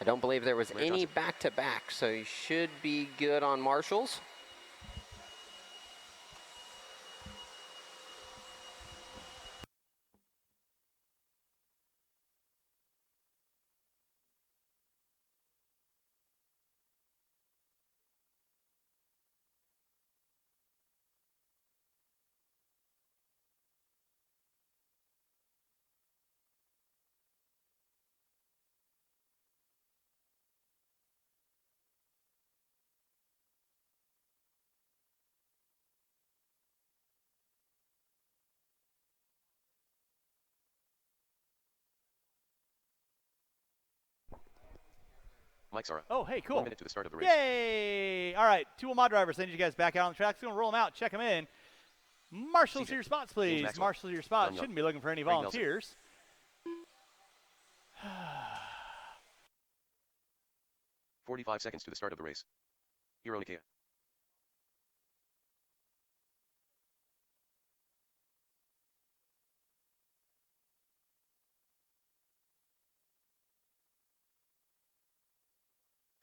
I don't believe there was Larry any Johnson. back-to-back, so you should be good on marshals. Mike Sara. Oh, hey, 1 cool. minute to the start of the race. Yay! All right, 2 of my drivers. I need you guys back out on the track. So I'm going to roll them out, check them in. Marshals to your spots, please. Maxwell. Marshals to your spots. John Young. Shouldn't be looking for any Craig Nelson. volunteers. 45 seconds to the start of the race. Hero Nikea.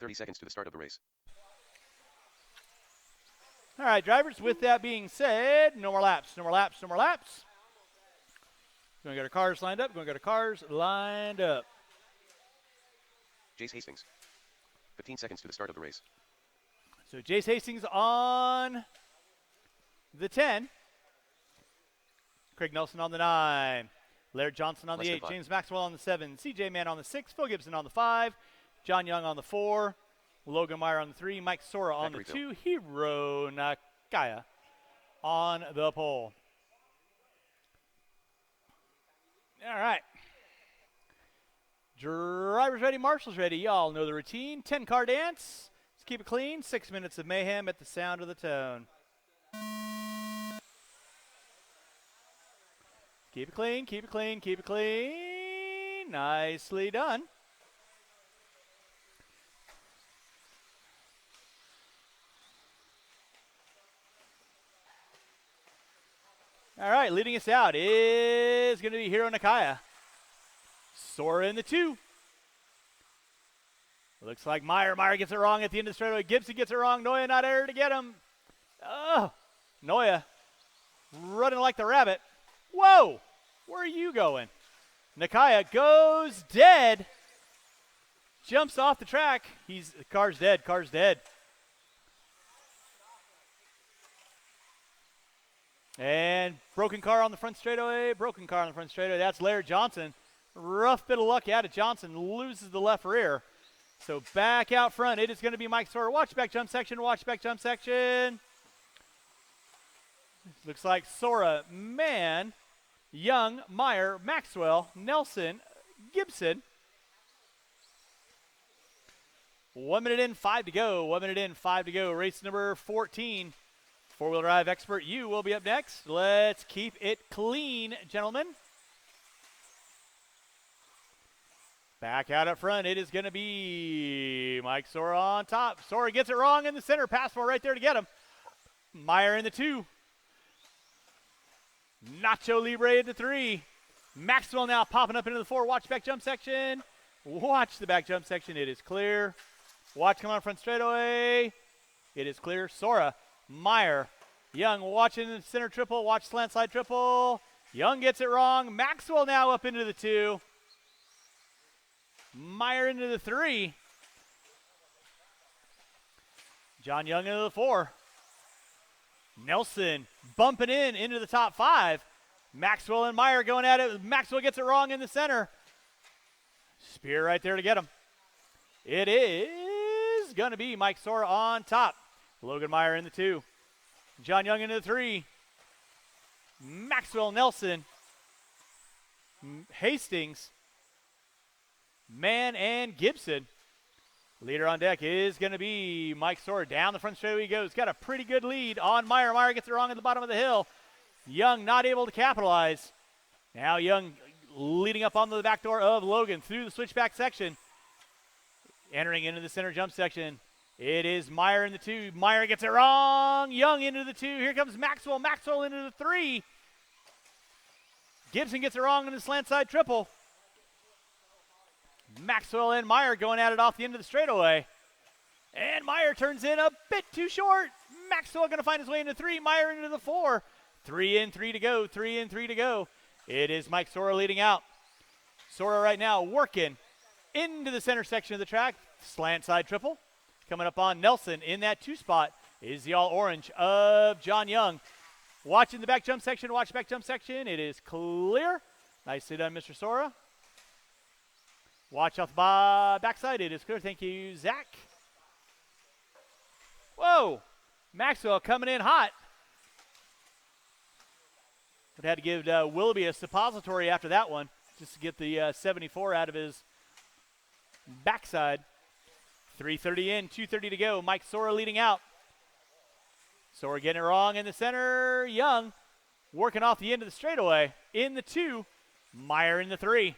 .30 seconds to the start of the race. All right, drivers, with that being said, no more laps, no more laps, no more laps. Going to get our cars lined up. Going to get our cars lined up. Jace Hastings. 15 seconds to the start of the race. So Jace Hastings on the 10. Craig Nelson on the 9. Laird Johnson on the Less than 8. five. James Maxwell on the 7. CJ Mann on the 6. Phil Gibson on the 5. John Young on the 4. Logan Meyer on the 3. Mike Sora on the Factory 2. Hiro Nakaya on the pole. All right. Drivers ready, marshals ready. Y'all know the routine. 10-car dance. Let's keep it clean. 6 minutes of mayhem at the sound of the tone. Keep it clean, keep it clean, keep it clean. Nicely done. All right, leading us out is going to be Hiro Nakaya. Sora in the 2. Looks like Meyer. Meyer gets it wrong at the end of the straightaway. Gibson gets it wrong. Noya not there to get him. Oh, Noya running like the rabbit. Whoa, where are you going? Nakaya goes dead. Jumps off the track. Car's dead, car's dead. And broken car on the front straightaway, broken car on the front straightaway. That's Laird Johnson. Rough bit of luck out of Johnson. Loses the left rear. So back out front, it is going to be Mike Sora. Watch back jump section, watch back jump section. Looks like Sora, Mann, Young, Meyer, Maxwell, Nelson, Gibson. 1 minute in, 5 to go. 1 minute in, 5 to go. Race number 14. Four-wheel drive expert, you will be up next. Let's keep it clean, gentlemen. Back out up front, it is going to be Mike Sora on top. Sora gets it wrong in the center. Passmore right there to get him. Meyer in the 2. Nacho Libre in the 3. Maxwell now popping up into the 4. Watch back jump section. Watch the back jump section. It is clear. Watch come on front straightaway. It is clear. Sora, Meyer, Young watching the center triple. Watch slant slide triple. Young gets it wrong. Maxwell now up into the 2. Meyer into the 3. John Young into the 4. Nelson bumping into the top 5. Maxwell and Meyer going at it. Maxwell gets it wrong in the center. Spear right there to get him. It is going to be Mike Sora on top. Logan Meyer in the 2. John Young into the 3. Maxwell, Nelson, Hastings, Mann, and Gibson. Leader on deck is going to be Mike Sora. Down the front straightaway he goes. Got a pretty good lead on Meyer. Meyer gets it wrong at the bottom of the hill. Young not able to capitalize. Now Young leading up onto the back door of Logan through the switchback section. Entering into the center jump section. It is Meyer in the 2. Meyer gets it wrong. Young into the 2. Here comes Maxwell. Maxwell into the 3. Gibson gets it wrong in the slant side triple. Maxwell and Meyer going at it off the end of the straightaway. And Meyer turns in a bit too short. Maxwell going to find his way into 3. Meyer into the 4. 3 in, 3 to go. 3 in, 3 to go. It is Mike Sora leading out. Sora right now working into the center section of the track. Slant side triple. Coming up on Nelson in that 2 spot is the all orange of John Young. Watching the back jump section. Watch back jump section. It is clear. Nicely done, Mr. Sora. Watch off the backside. It is clear. Thank you, Zach. Whoa. Maxwell coming in hot. But had to give Willoughby a suppository after that one just to get the 74 out of his backside. 3:30 in, 2:30 to go. Mike Sora leading out. Sora getting it wrong in the center. Young working off the end of the straightaway in the 2. Meyer in the 3.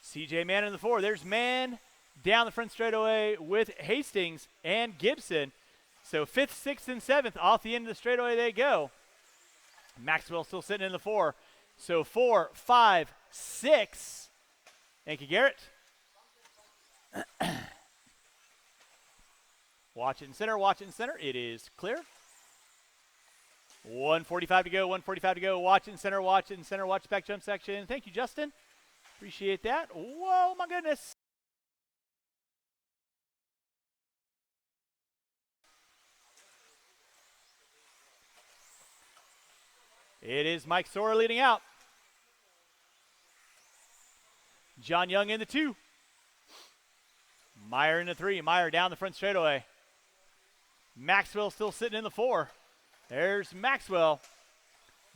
CJ Mann in the 4. There's Mann down the front straightaway with Hastings and Gibson. So 5th, 6th, and 7th off the end of the straightaway they go. Maxwell still sitting in the 4. So 4, 5, 6. Thank you, Garrett. Watch it in center, watch it in center. It is clear. 1:45 to go, 1:45 to go. Watch in center, watch in center, watch back jump section. Thank you, Justin. Appreciate that. Whoa, my goodness. It is Mike Sora leading out. John Young in the 2. Meyer in the 3. Meyer down the front straightaway. Maxwell still sitting in the 4. There's Maxwell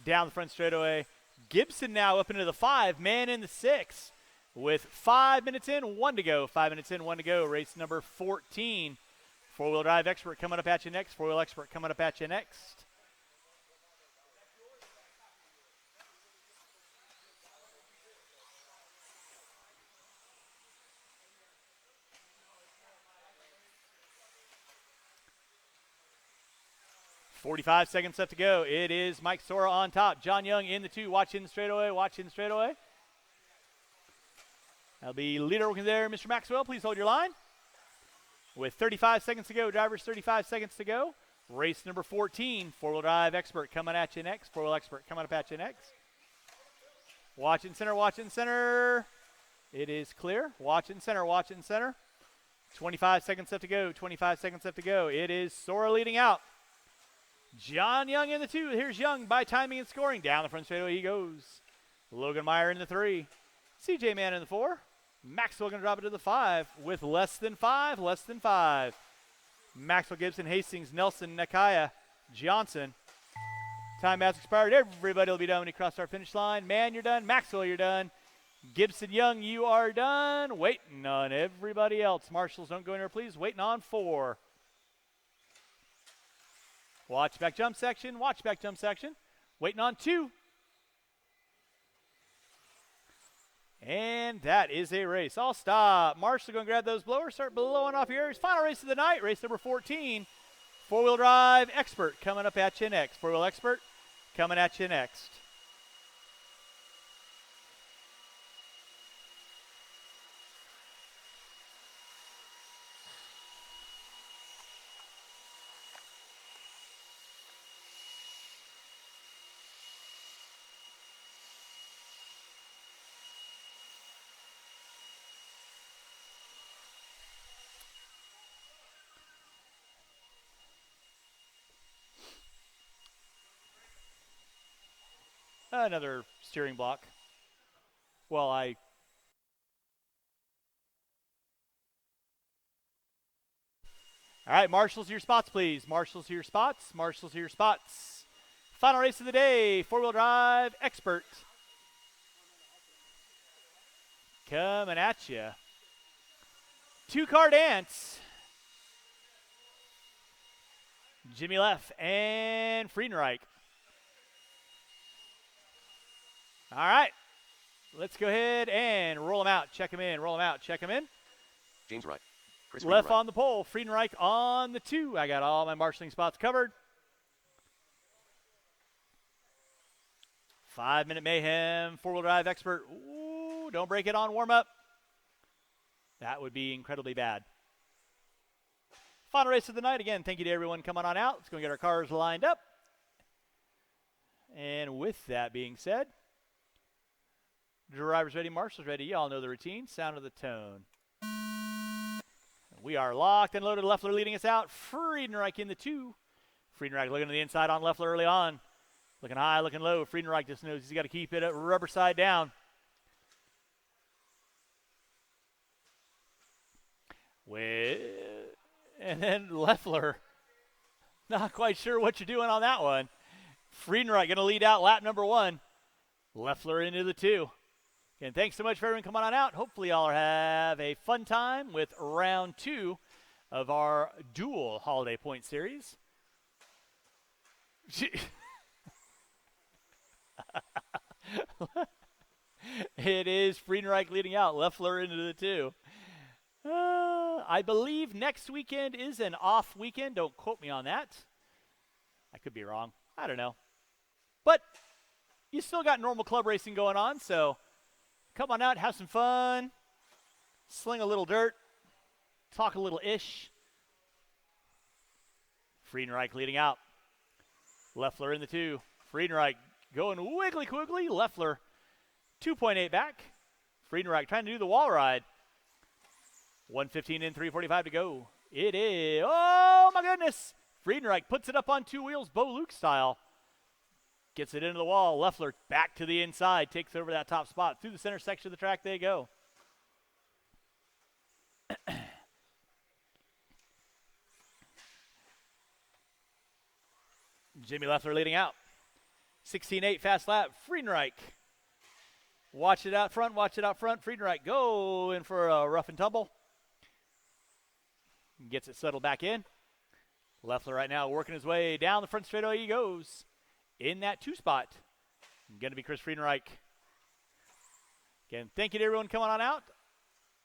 down the front straightaway. Gibson now up into the 5. Man in the 6. With 5 minutes in, 1 to go. 5 minutes in, 1 to go. Race number 14. Four-wheel drive expert coming up at you next. Four-wheel expert coming up at you next. .45 seconds left to go. It is Mike Sora on top. John Young in the 2. Watch in the straightaway. Watch in the straightaway. That'll be leader working there, Mr. Maxwell. Please hold your line. With 35 seconds to go, drivers, 35 seconds to go. Race number 14. Four-wheel drive expert coming at you next. Four-wheel expert coming up at you next. Watch in center. Watch in center. It is clear. Watch in center. Watch in center. 25 seconds left to go. 25 seconds left to go. It is Sora leading out. John Young in the 2. Here's Young by timing and scoring. Down the front straightaway he goes. Logan Meyer in the 3. CJ Mann in the 4. Maxwell going to drop it to the 5 with less than 5. Less than 5. Maxwell, Gibson, Hastings, Nelson, Nakaya, Johnson. Time has expired. Everybody will be done when you cross our finish line. Mann, you're done. Maxwell, you're done. Gibson, Young, you are done. Waiting on everybody else. Marshals, don't go anywhere, please. Waiting on 4. Watch back jump section. Watch back jump section. Waiting on 2. And that is a race. I'll stop. Marshall going to grab those blowers. Start blowing off your areas. Final race of the night. Race number 14. Four-wheel drive expert coming up at you next. Four-wheel expert coming at you next. Another steering block. Well, all right, marshals to your spots, please. Marshals to your spots. Marshals to your spots. Final race of the day. Four-wheel drive expert. Coming at you. 2-car dance. Jimmy Leff and Friedenreich. All right, let's go ahead and roll them out. Check them in. Roll them out. Check them in. James Wright. Chris Left Friedenreich. on the pole. Friedenreich on the 2. I got all my marshalling spots covered. 5-minute mayhem. Four-wheel drive expert. Ooh, don't break it on warm-up. That would be incredibly bad. Final race of the night. Again, thank you to everyone coming on out. Let's go get our cars lined up. And with that being said, drivers ready, marshals ready. Y'all know the routine. Sound of the tone. We are locked and loaded. Leffler leading us out. Friedenreich in the 2. Friedenreich looking to the inside on Leffler early on. Looking high, looking low. Friedenreich just knows he's got to keep it rubber side down. And then Leffler, not quite sure what you're doing on that one. Friedenreich going to lead out lap number 1. Leffler into the 2. Again, thanks so much for everyone coming on out. Hopefully y'all have a fun time with round 2 of our dual holiday point series. It is Friedenreich leading out, Leffler into the 2. I believe next weekend is an off weekend. Don't quote me on that. I could be wrong. I don't know. But you still got normal club racing going on, so come on out, have some fun, sling a little dirt, talk a little ish. Friedenreich leading out. Leffler in the 2. Friedenreich going wiggly quiggly. Leffler 2.8 back. Friedenreich trying to do the wall ride. 1:15 in, 3:45 to go. It is, oh my goodness. Friedenreich puts it up on 2 wheels, Bo Luke style. Gets it into the wall. Leffler back to the inside, takes over that top spot. Through the center section of the track they go. Jimmy Leffler leading out. 16.8 fast lap. Friedenreich. Watch it out front, watch it out front. Friedenreich going for a rough and tumble. Gets it settled back in. Leffler right now working his way down the front straightaway he goes. In that 2 spot. Going to be Chris Friedenreich. Again, thank you to everyone coming on out.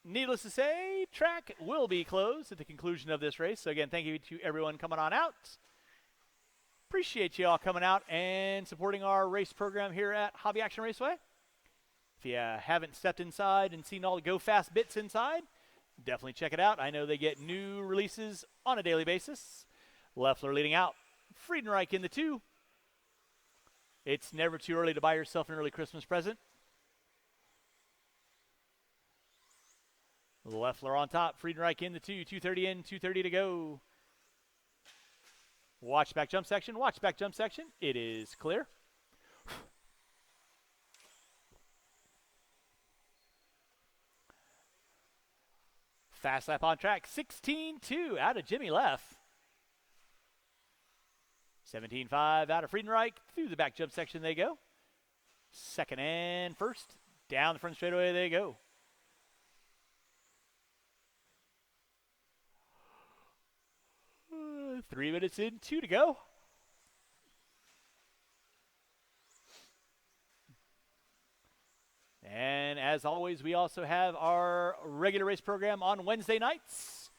Needless to say, track will be closed at the conclusion of this race. So again, thank you to everyone coming on out. Appreciate you all coming out and supporting our race program here at Hobby Action Raceway. If you haven't stepped inside and seen all the Go Fast bits inside, definitely check it out. I know they get new releases on a daily basis. Leffler leading out. Friedenreich in the 2. It's never too early to buy yourself an early Christmas present. Leffler on top. Friedenreich in the 2. 2:30 in, 2:30 to go. Watch back jump section. Watch back jump section. It is clear. Fast lap on track. 16.2 out of Jimmy Leff. 17.5 out of Friedenreich. Through the back jump section they go. Second and first. Down the front straightaway they go. Uh, 3 minutes in, 2 to go. And as always, we also have our regular race program on Wednesday nights.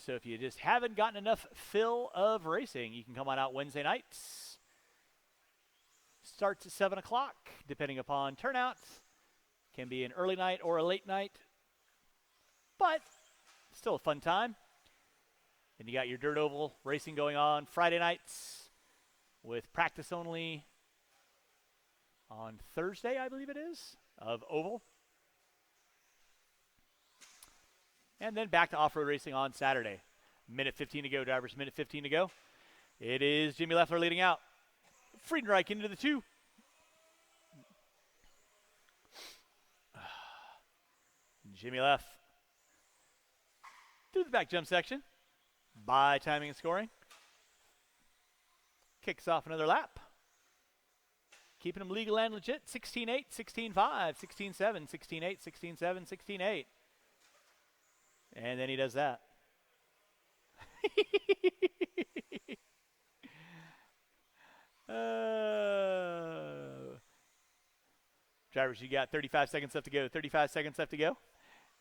So if you just haven't gotten enough fill of racing, you can come on out Wednesday nights. Starts at 7 o'clock, depending upon turnout. Can be an early night or a late night, but still a fun time. And you got your dirt oval racing going on Friday nights with practice only on Thursday, I believe it is, of oval. And then back to off-road racing on Saturday. Minute 15 to go, drivers, minute 15 to go. It is Jimmy Leffler leading out. Friedenreich into the 2. Jimmy Leff through the back jump section. By timing and scoring. Kicks off another lap. Keeping them legal and legit. 16.8, 16.5, 16.7, 16.8, 16.7, 16.8. And then he does that. Drivers, you got 35 seconds left to go. 35 seconds left to go.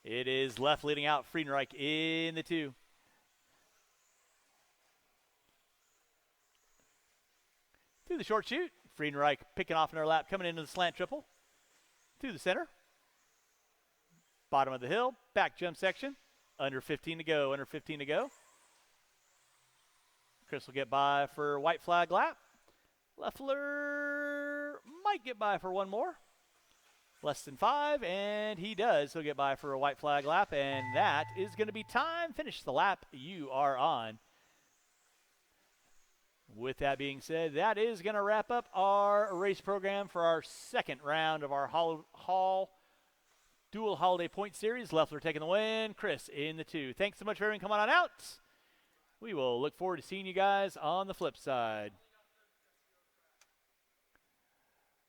It is Leff leading out. Friedenreich in the 2. Through the short chute. Friedenreich picking off another lap, coming into the slant triple. Through the center. Bottom of the hill. Back jump section. Under 15 to go. Under 15 to go. Chris will get by for white flag lap. Leffler might get by for one more. Less than 5, and he does. He'll get by for a white flag lap, and that is going to be time. Finish the lap you are on. With that being said, that is going to wrap up our race program for our second round of our dual holiday point series. Leffler taking the win, Chris in the 2. Thanks so much for everyone coming on out. We will look forward to seeing you guys on the flip side.